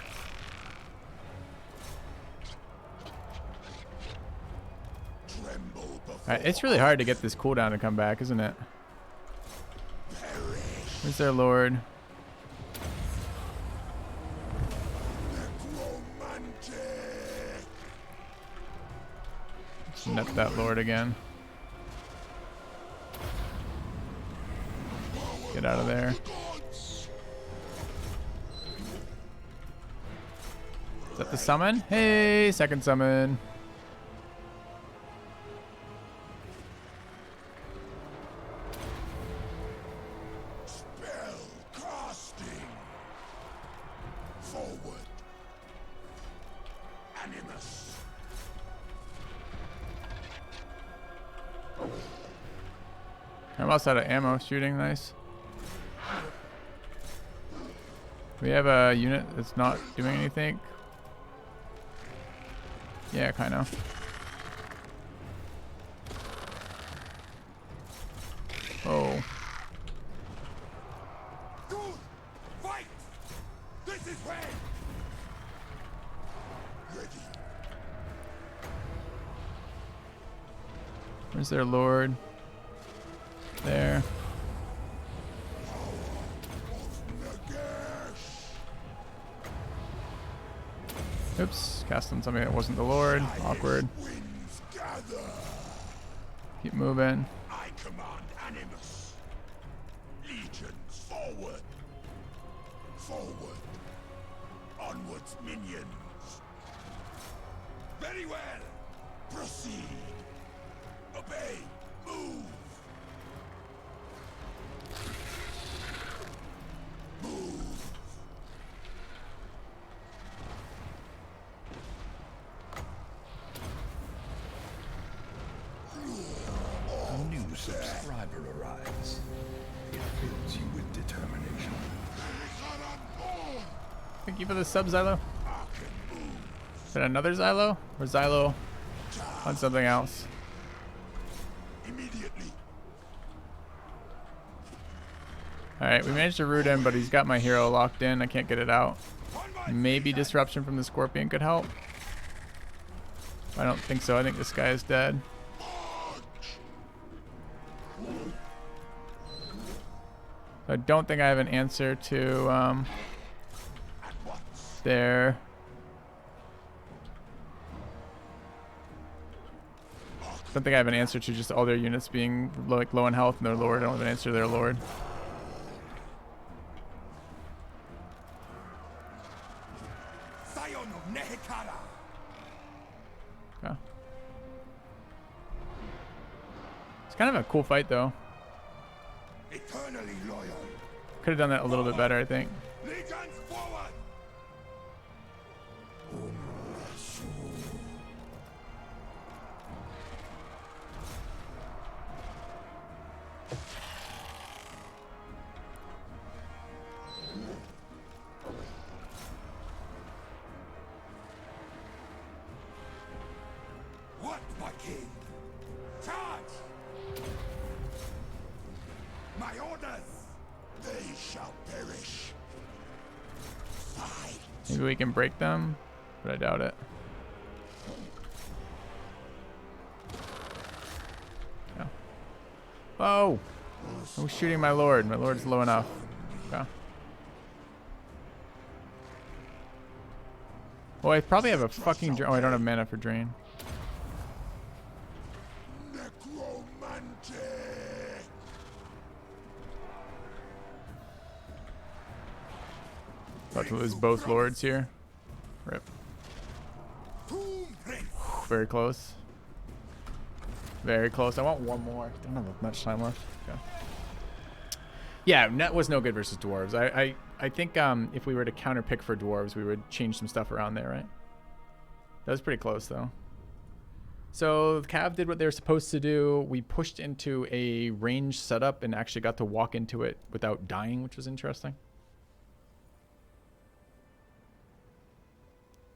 Tremble before Alright, it's really hard to get this cooldown to come back, isn't it? perish. Where's their lord? Necromantic. Let's net that lord again. Get out of there. Gods. Is that the summon? Hey, second summon. Spell casting. Forward. Animus. I'm almost out of ammo shooting. Nice. We have a unit that's not doing anything. Yeah, kind of. Oh. Good. Fight. This is when. Ready. Where's their lord? There. Nagash. Oops. Cast on something that wasn't the lord. Awkward. Winds gather. Keep moving. I command Animus. Legions forward. Forward. Onwards, minions. Very well. Proceed. Obey. Move. Move. A new subscriber arrives. It fills you with determination. Thank you for the sub, Xylo. Is that another Xylo? Or Xylo on something else? Immediately. Alright, we managed to root him, but he's got my hero locked in. I can't get it out. On my Maybe disruption from the scorpion could help. I don't think so. I think this guy is dead. I don't think I have an answer to at once. their... don't think I have an answer to just all their units being like low in health and their lord. I don't have an answer to their lord. Scion of Nehekara. Yeah. It's kind of a cool fight though. Eternally loyal. Could have done that a little bit better, I think. Legions forward. shall perish. Fight. Maybe we can break them, but I doubt it. Yeah. Whoa! Who's shooting my lord? My lord's low enough. Okay. Well, I probably have a fucking drain. Oh, I don't have mana for drain. Necromantic. About to lose both lords here. Rip. Tomb Prince. Very close. Very close. I want one more. Don't have much time left. Okay. Yeah, net was no good versus dwarves. I think if we were to counter pick for dwarves, we would change some stuff around there, right? That was pretty close though. So Cav did what they were supposed to do. We pushed into a range setup and actually got to walk into it without dying, which was interesting.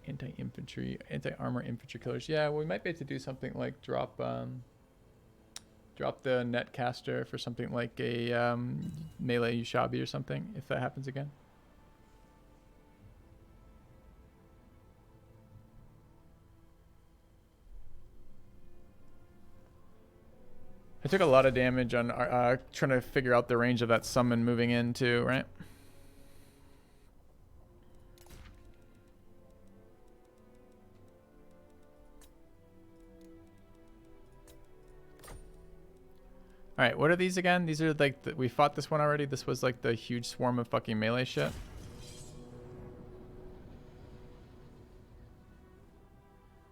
Anti-infantry, anti-armor infantry killers. Yeah, well, we might be able to do something like drop the netcaster for something like a melee Ushabi or something, if that happens again. I took a lot of damage on trying to figure out the range of that summon moving in too, right? All right, what are these again? These are like, we fought this one already. This was like the huge swarm of fucking melee shit.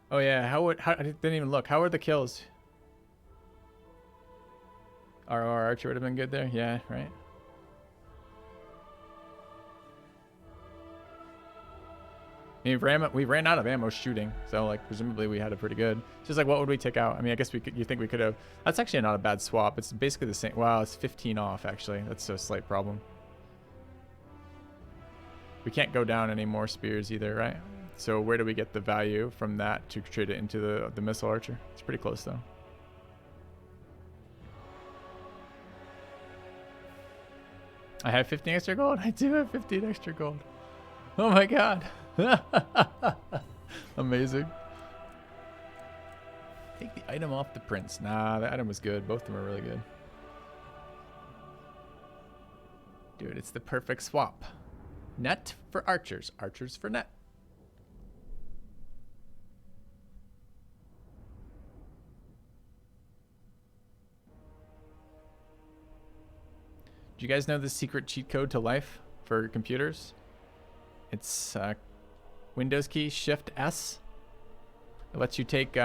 Oh yeah, how I didn't even look. How are the kills? Our archer would have been good there. Yeah, right. I mean, we ran out of ammo shooting, so like presumably we had a pretty good. It's just like, what would we take out? I mean, I guess we could. You think we could have? That's actually not a bad swap. It's basically the same. Wow, it's 15 off actually. That's a slight problem. We can't go down any more spears either, right? So where do we get the value from that to trade it into the missile archer? It's pretty close though. I have 15 extra gold. I do have 15 extra gold. Oh my god. Amazing. Take the item off the prince. Nah, the item was good. Both of them are really good. Dude, it's the perfect swap. Net for archers. Archers for net. Do you guys know the secret cheat code to life for computers? It's Windows key Shift S. It lets you take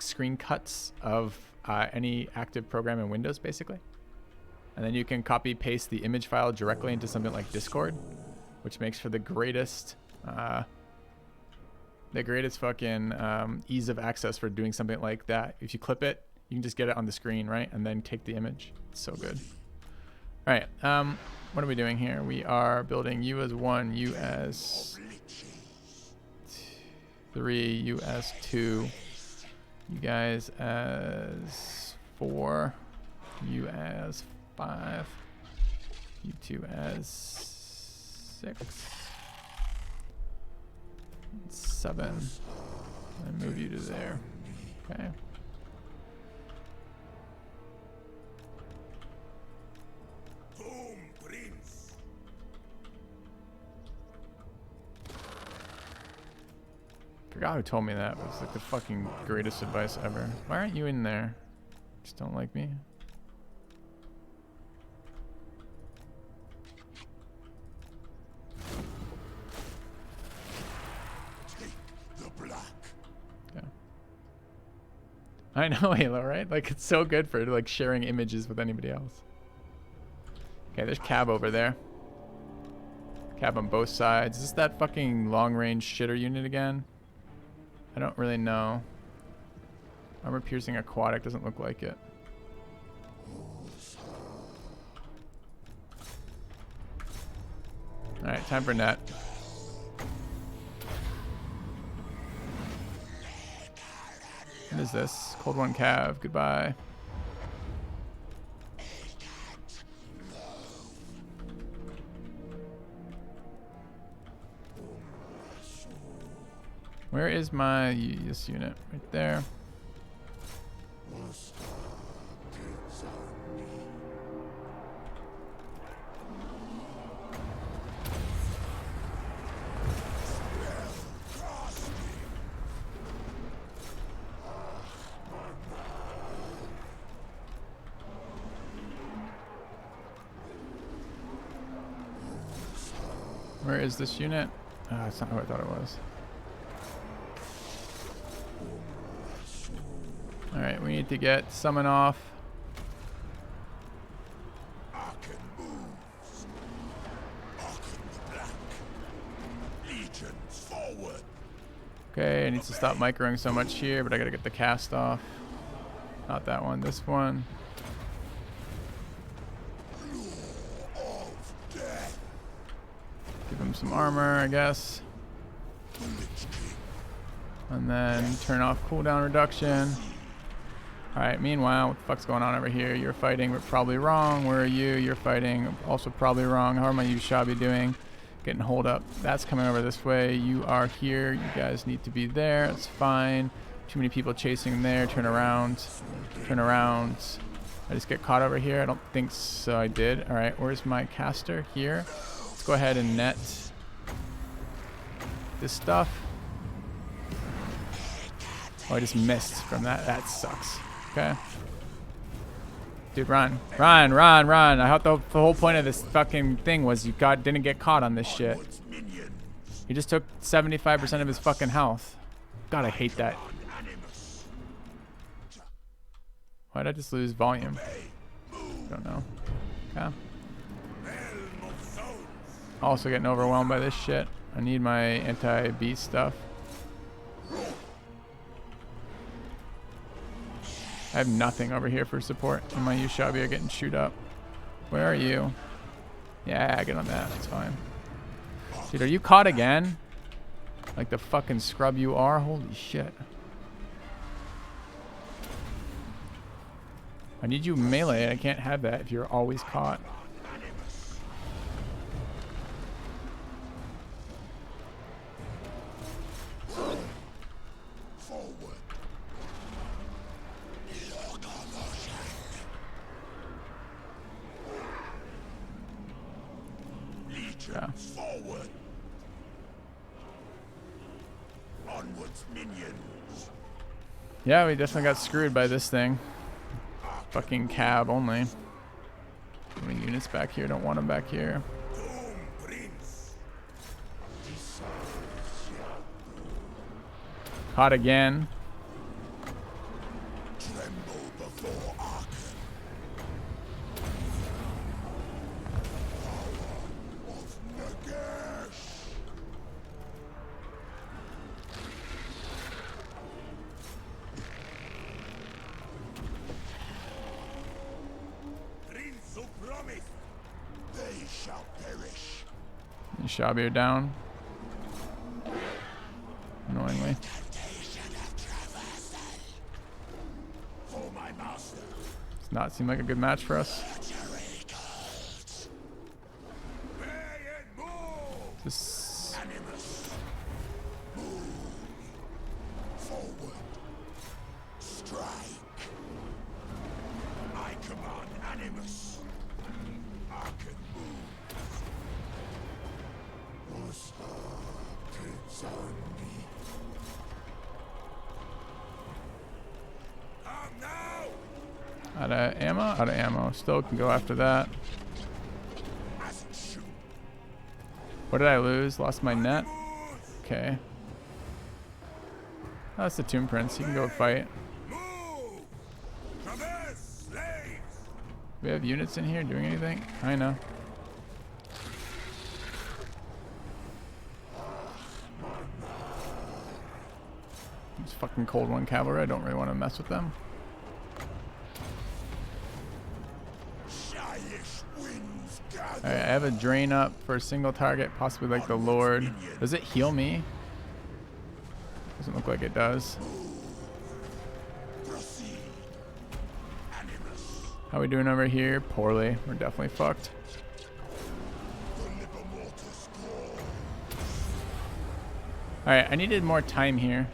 screen cuts of any active program in Windows, basically, and then you can copy paste the image file directly into something like Discord, which makes for the greatest fucking ease of access for doing something like that. If you clip it, you can just get it on the screen, right, and then take the image. It's so good. All right, what are we doing here? We are building you as 1, you as 3, you as 2, you guys as 4, you as 5, you 2 as 6, 7, and move you to there. Okay. Forgot who told me that. It was like the fucking greatest advice ever. Why aren't you in there? Just don't like me. Take the black. Yeah. I know, Halo, right? Like, it's so good for like sharing images with anybody else. Okay, there's Cab over there. Cab on both sides. Is this that fucking long-range shitter unit again? I don't really know. Armor piercing aquatic doesn't look like it. Alright, time for net. What is this? Cold One Cav, goodbye. Where is this unit? Right there. Where is this unit? Oh, that's not who I thought it was. Alright, we need to get summon off. Okay, it needs to stop microing so much here, but I gotta get the cast off. Not that one, this one. Give him some armor, I guess. And then turn off cooldown reduction. Alright, meanwhile, what the fuck's going on over here? You're fighting, but probably wrong. Where are you? You're fighting, also probably wrong. How are my Ushabi doing? Getting hold up. That's coming over this way. You are here. You guys need to be there. It's fine. Too many people chasing there. Turn around. Turn around. I just get caught over here? I don't think so. I did. Alright, where's my caster? Here. Let's go ahead and net this stuff. Oh, I just missed from that. That sucks. Okay. Dude, run. Run, run, run. I thought the whole point of this fucking thing was you didn't get caught on this shit. He just took 75% of his fucking health. God, I hate that. Why'd I just lose volume? Don't know. Okay. Also getting overwhelmed by this shit. I need my anti-beast stuff. I have nothing over here for support, and my Ushabi are getting chewed up. Where are you? Yeah, get on that. That's fine. Dude, are you caught again? Like the fucking scrub you are? Holy shit. I need you melee. I can't have that if you're always caught. Yeah. Forward. Onwards, minions. Yeah, we definitely got screwed by this thing. Fucking cab only. Moving units back here. Don't want them back here. Caught again. Tremble before Arkham. Power of Nagash. Prince who promised, they shall perish. Ushabi are down. Annoyingly. Does not seem like a good match for us. This. Forward. Strike. I command Animus. I can move. Out of ammo? Out of ammo. Still can go after that. What did I lose? Lost my net? Okay. Oh, that's the Tomb Prince. He can go fight. We have units in here doing anything? I know. It's fucking Cold One cavalry. I don't really want to mess with them. Alright, I have a drain up for a single target, possibly like the Lord. Does it heal me? Doesn't look like it does. How are we doing over here? Poorly. We're definitely fucked. Alright, I needed more time here.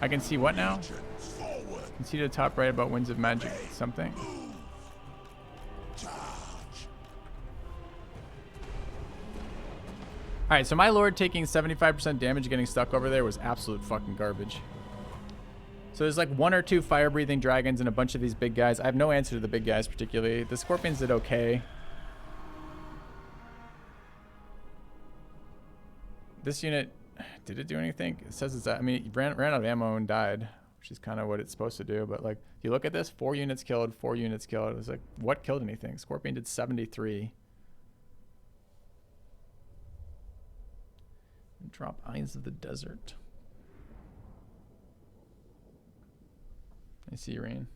I can see what now? Legions forward. I can see to the top right about Winds of Magic something. Charge. Alright, so my lord taking 75% damage getting stuck over there was absolute fucking garbage. So there's like 1 or 2 fire-breathing dragons and a bunch of these big guys. I have no answer to the big guys particularly. The scorpions did okay. This unit, did it do anything? It says it's, I mean, it ran out of ammo and died, which is kind of what it's supposed to do. But like, if you look at this, 4 units killed, 4 units killed. It was like, what killed anything? Scorpion did 73. Drop Eyes of the Desert. I see rain.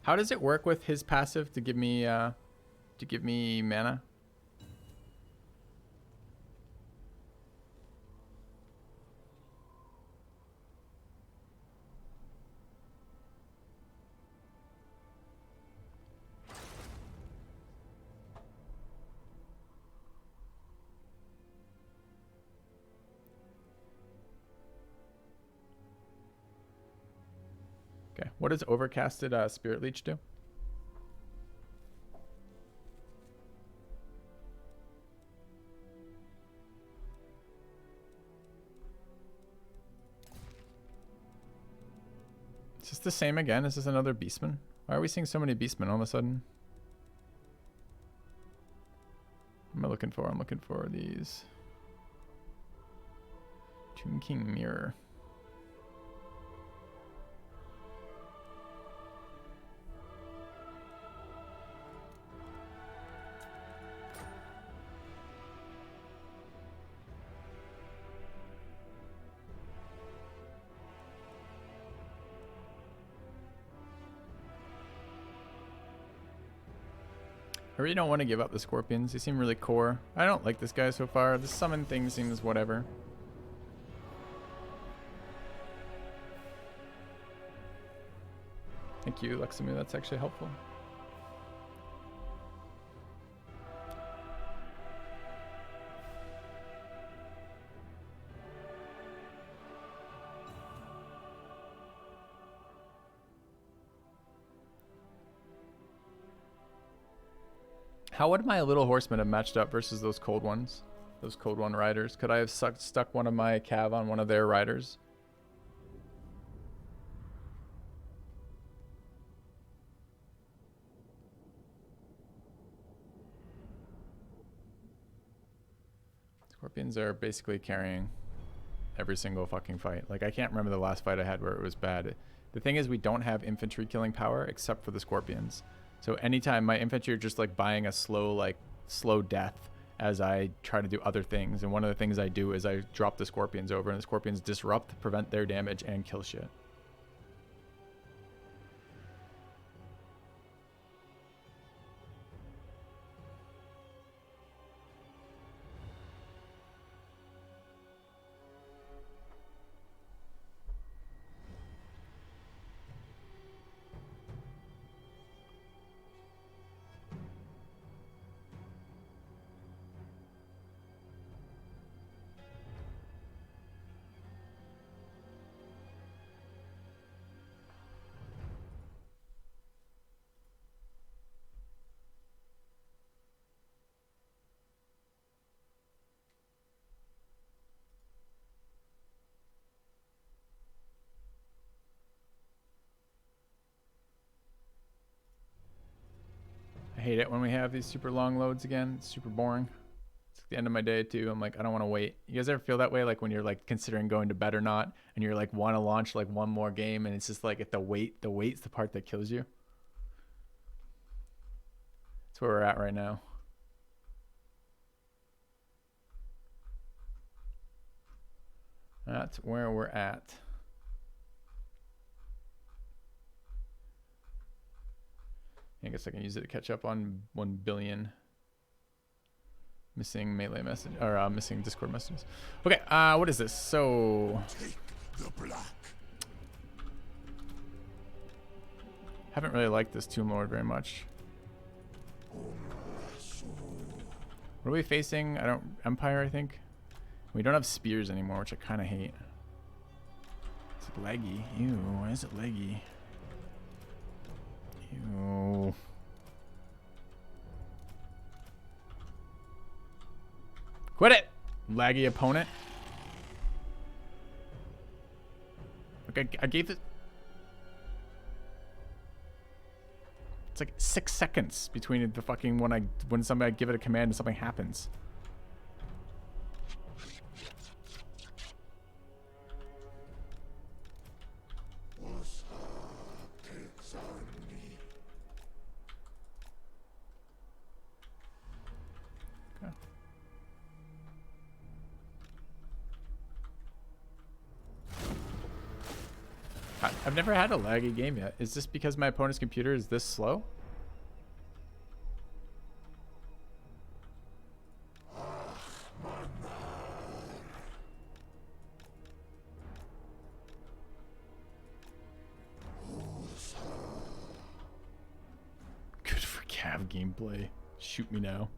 How does it work with his passive to give me mana? Okay, what does Overcasted Spirit Leech do? Is this the same again? Is this another Beastman? Why are we seeing so many Beastmen all of a sudden? What am I looking for? I'm looking for these. Tomb King Mirror. I really don't want to give up the scorpions. They seem really core. I don't like this guy so far. The summon thing seems whatever. Thank you, Luxamu. That's actually helpful. How would my little horsemen have matched up versus those cold ones? Those cold one riders? Could I have stuck one of my cav on one of their riders? Scorpions are basically carrying every single fucking fight. Like, I can't remember the last fight I had where it was bad. The thing is, we don't have infantry killing power except for the scorpions. So anytime my infantry are just like buying a slow death as I try to do other things. And one of the things I do is I drop the scorpions over, and the scorpions disrupt, prevent their damage, and kill shit. I hate it when we have these super long loads again. It's super boring. It's the end of my day too. I'm like, I don't want to wait. You guys ever feel that way? Like when you're like considering going to bed or not, and you're like want to launch like one more game, and it's just like at the wait's the part that kills you. That's where we're at right now. That's where we're at. I guess I can use it to catch up on 1 billion missing melee message or missing Discord messages. Okay, what is this? So Take the black. Haven't really liked this Tomb Lord very much. What are we facing? Empire, I think. We don't have spears anymore, which I kind of hate. It's leggy. Ew, why is it leggy? Ew. Quit it! Laggy opponent. Okay, I gave it. It's like 6 seconds between the fucking when somebody give it a command and something happens. Okay. I've never had a laggy game yet. Is this because my opponent's computer is this slow? Good for Cav gameplay. Shoot me now.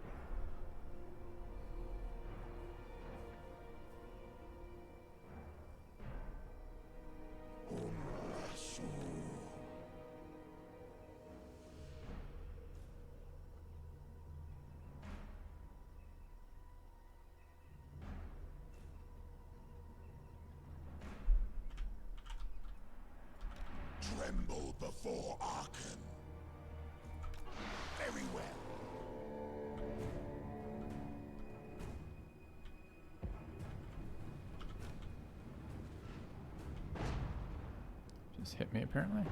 Tremble before Arkham. Very well. Just hit me apparently.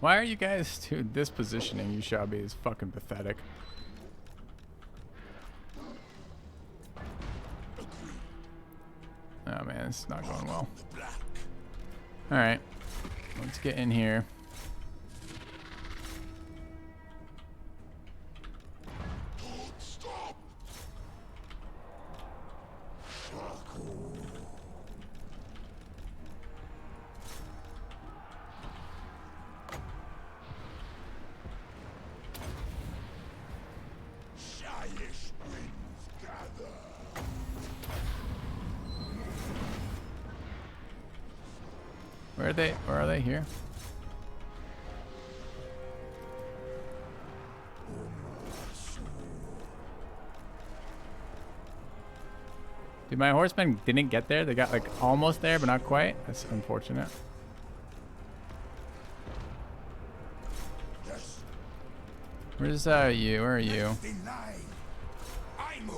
Why are you guys, dude? This positioning you shall be is fucking pathetic. Oh man, this is not going well. Alright, let's get in here. Where are they? Where are they? Here? Dude, my horsemen didn't get there. They got like almost there, but not quite. That's unfortunate. Where's you? Where are you? I move.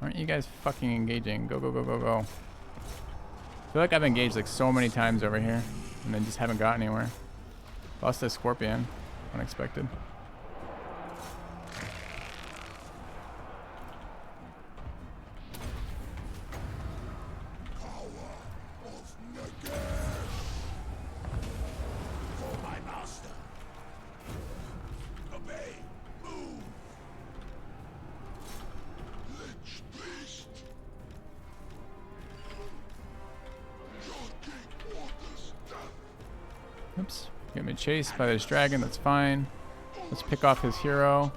Aren't you guys fucking engaging? Go, go, go, go, go. I feel like I've engaged like so many times over here and then just haven't got anywhere. Lost a scorpion. Unexpected. Oops. Getting chased by this dragon, that's fine. Let's pick off his hero.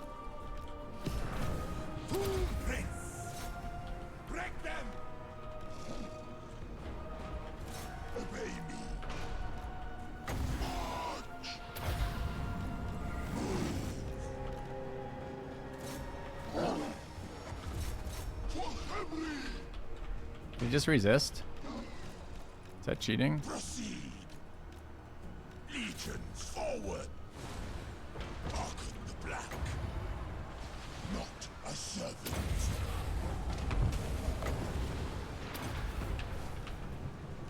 Did he just resist? Is that cheating? Proceed. Leave legions forward. Hearken the black. Not a servant.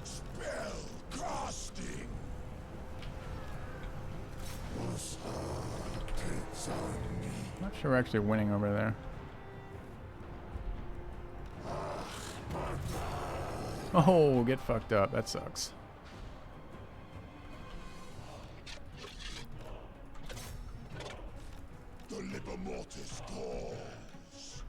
Spell casting. Not sure we're actually winning over there. Oh, get fucked up. That sucks. The Liber Mortis calls.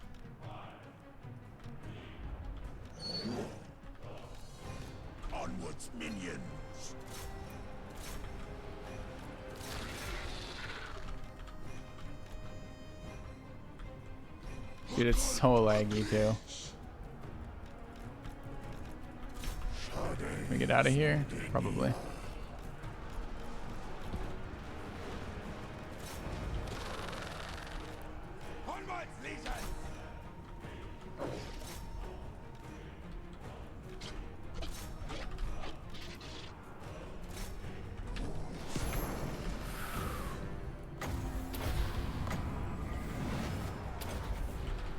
Onwards, minions. Dude, it's so laggy too. Can we get out of here? Probably. Onwards, legions.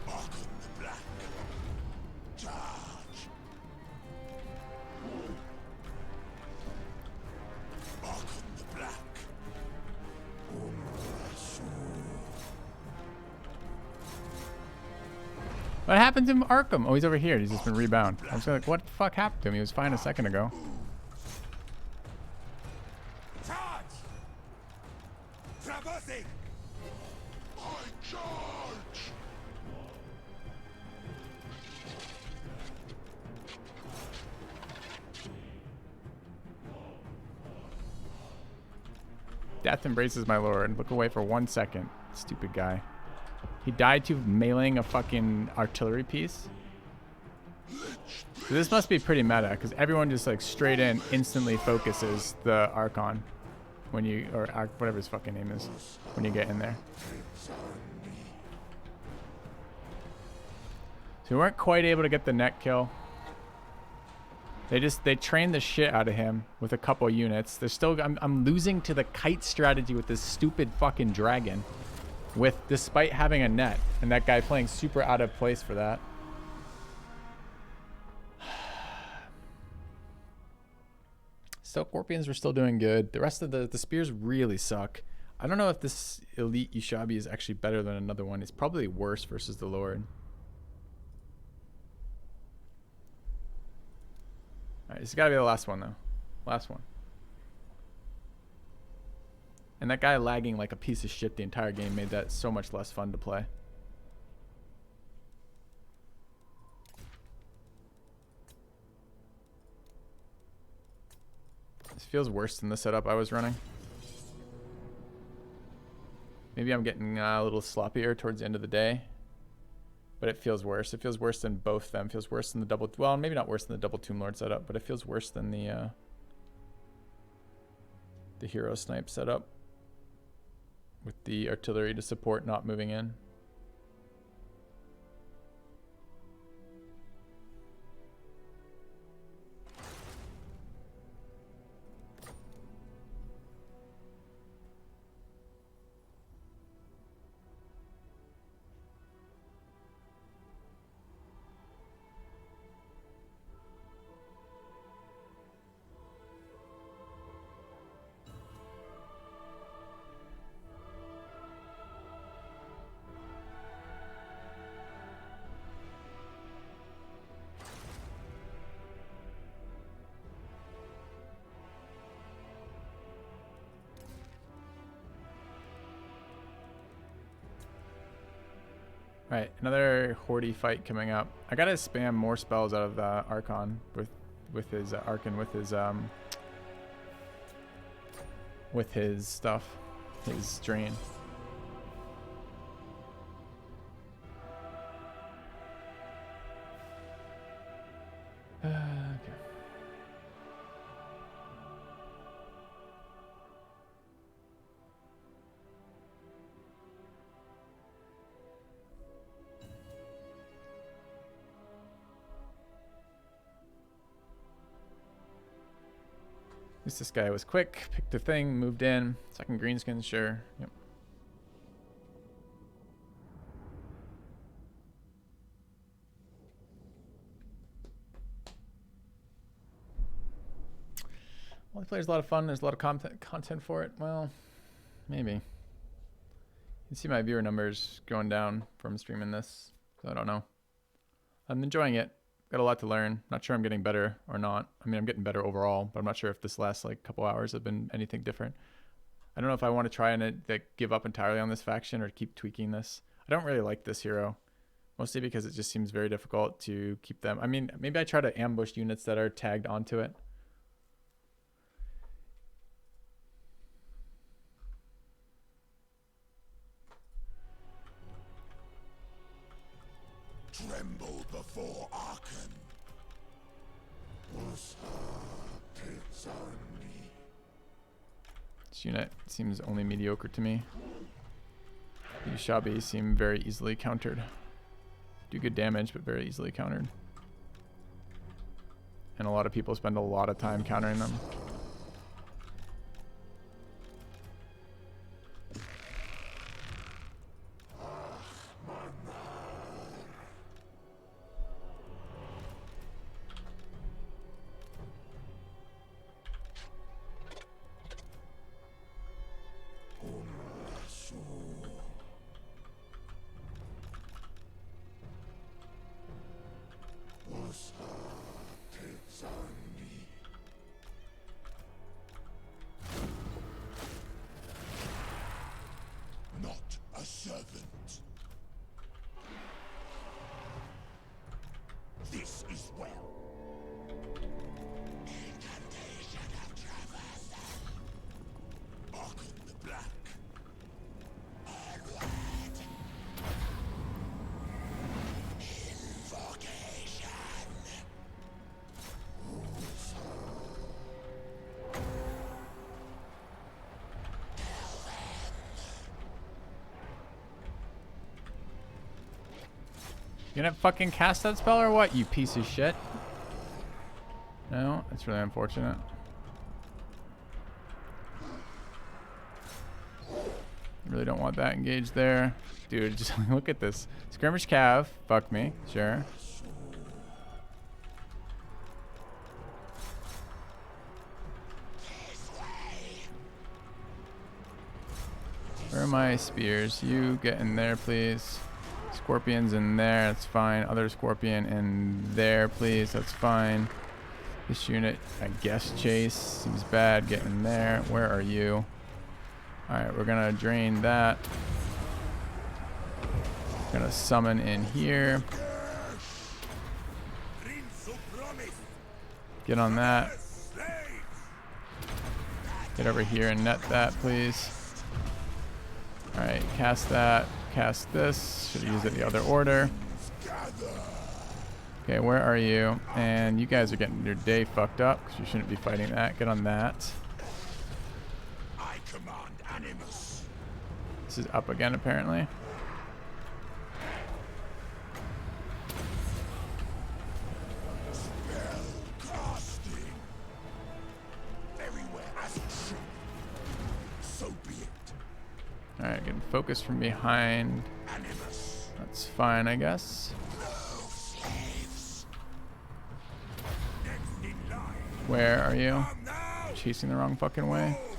Hearken the black. Charge. Hearken the black. What happened to Arkham? Oh, he's over here. He's just been rebound. I was like, what the fuck happened to him? He was fine a second ago. Charge. Traversing. I charge. Death embraces my lord. Look away for 1 second. Stupid guy. He died to meleeing a fucking artillery piece. So this must be pretty meta, because everyone just like straight in instantly focuses the Archon when you, or whatever his fucking name is, when you get in there. So we weren't quite able to get the net kill. They trained the shit out of him with a couple units. They're still, I'm losing to the kite strategy with this stupid fucking dragon. Despite having a net, and that guy playing super out of place for that. So Scorpions were still doing good. The rest of the spears really suck. I don't know if this elite Yushabi is actually better than another one. It's probably worse versus the Lord. Alright, this has got to be the last one though. Last one. And that guy lagging like a piece of shit the entire game made that so much less fun to play. This feels worse than the setup I was running. Maybe I'm getting a little sloppier towards the end of the day. But it feels worse. It feels worse than both of them. It feels worse than the double... Well, maybe not worse than the double Tomb Lord setup, but it feels worse than the hero snipe setup. With the artillery to support not moving in. Alright, another Horde fight coming up. I gotta spam more spells out of the Archon with his Archon with his stuff, his drain. Okay. At least this guy was quick. Picked the thing, moved in. Second greenskin, sure. Yep. Multiplayer's a lot of fun. There's a lot of content for it. Well, maybe. You can see my viewer numbers going down from streaming this. So I don't know. I'm enjoying it. Got a lot to learn. Not sure I'm getting better or not. I mean, I'm getting better overall, but I'm not sure if this last like couple hours have been anything different. I don't know if I want to try and like give up entirely on this faction or keep tweaking this. I don't really like this hero, mostly because it just seems very difficult to keep them. I mean, maybe I try to ambush units that are tagged onto it. Tremble before Arkan. This unit seems only mediocre to me. The Ushabi seem very easily countered. Do good damage, but very easily countered. And a lot of people spend a lot of time countering them. Not a servant. This is well. Incantation of traversal. Arkan the Black. Onward. Invocation. You gonna fucking cast that spell or what, you piece of shit? No, that's really unfortunate. Really don't want that engaged there. Dude, just look at this. Skirmish Cav, fuck me, sure. Where are my spears? You get in there, please. Scorpion's in there, that's fine. Other Scorpion in there, please, that's fine. This unit, I guess, chase. Seems bad, get in there. Where are you? Alright, we're gonna drain that. Gonna summon in here. Get on that. Get over here and net that, please. Alright, cast that. Cast this. Should have used it the other order. Okay, where are you? And you guys are getting your day fucked up because you shouldn't be fighting that. Get on that. I command Animus. This is up again, apparently. Spell casting. Everywhere as it should. So be it. Alright, getting focused from behind. Animus. That's fine, I guess. No slaves. Next in line. Where are you? Come now. Chasing the wrong fucking way. No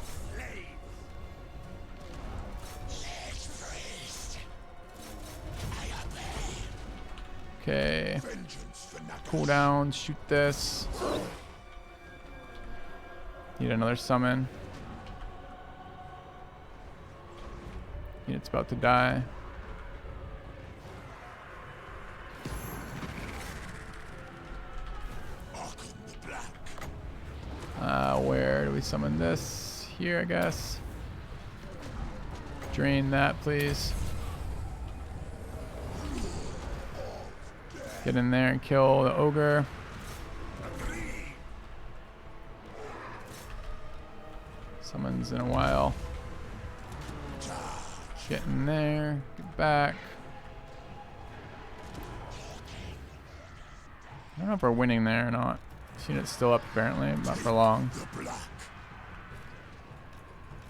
slaves. Lich priest. I obey. Okay. Vengeance for Nakus. Cool down. Shoot this. Need another summon. Unit's about to die. Arkan the Black. Where do we summon this? Here, I guess. Drain that, please. Get in there and kill the ogre. Summons in a while. Get in there. Get back. I don't know if we're winning there or not. This unit's still up apparently, not for long. The Black.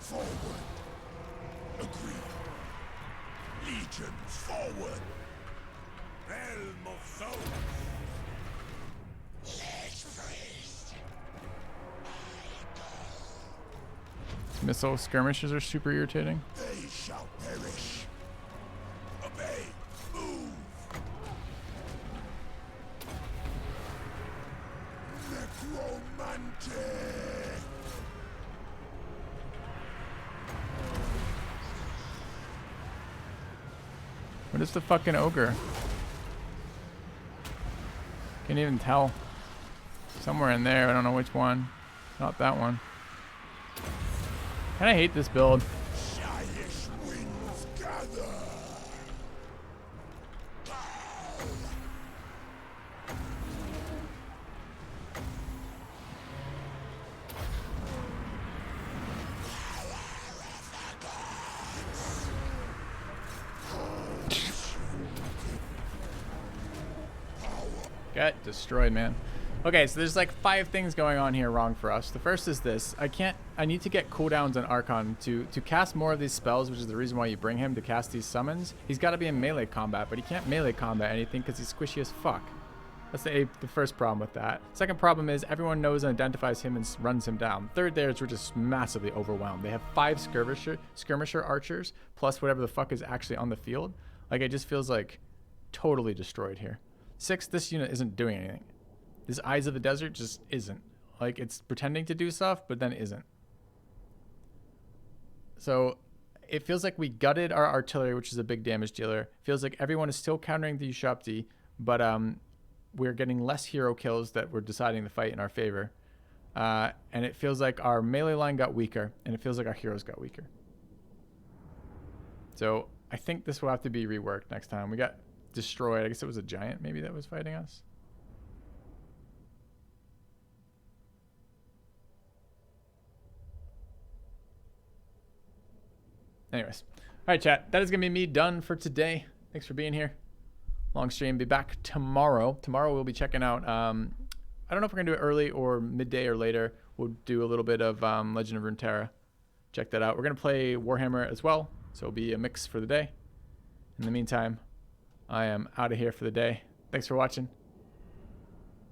Forward. Agreed. Legions forward. Realm of souls. Let's praise. Missile skirmishes are super irritating. They shall perish. Obey. Move. Necromantic. What is the fucking ogre? Can't even tell. Somewhere in there, I don't know which one. Not that one. Kinda hate this build. Giant winds gather. Got destroyed, man. Okay, so there's like 5 things going on here wrong for us. The first is this. I need to get cooldowns on Archon to cast more of these spells, which is the reason why you bring him to cast these summons. He's got to be in melee combat, but he can't melee combat anything because he's squishy as fuck. That's the first problem with that. Second problem is everyone knows and identifies him and runs him down. Third there is we're just massively overwhelmed. They have 5 skirmisher archers plus whatever the fuck is actually on the field. Like, it just feels like totally destroyed here. 6, this unit isn't doing anything. This Eyes of the Desert just isn't. Like, it's pretending to do stuff, but then isn't. So it feels like we gutted our artillery, which is a big damage dealer. Feels like everyone is still countering the Ushapti, but we're getting less hero kills that we're deciding the fight in our favor. And it feels like our melee line got weaker, and it feels like our heroes got weaker. So I think this will have to be reworked next time. We got destroyed. I guess it was a giant maybe that was fighting us. Anyways. All right, chat. That is going to be me done for today. Thanks for being here. Long stream. Be back tomorrow. Tomorrow we'll be checking out, I don't know if we're going to do it early or midday or later. We'll do a little bit of Legend of Runeterra. Check that out. We're going to play Warhammer as well, so it'll be a mix for the day. In the meantime, I am out of here for the day. Thanks for watching.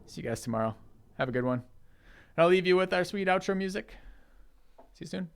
See you guys tomorrow. Have a good one. And I'll leave you with our sweet outro music. See you soon.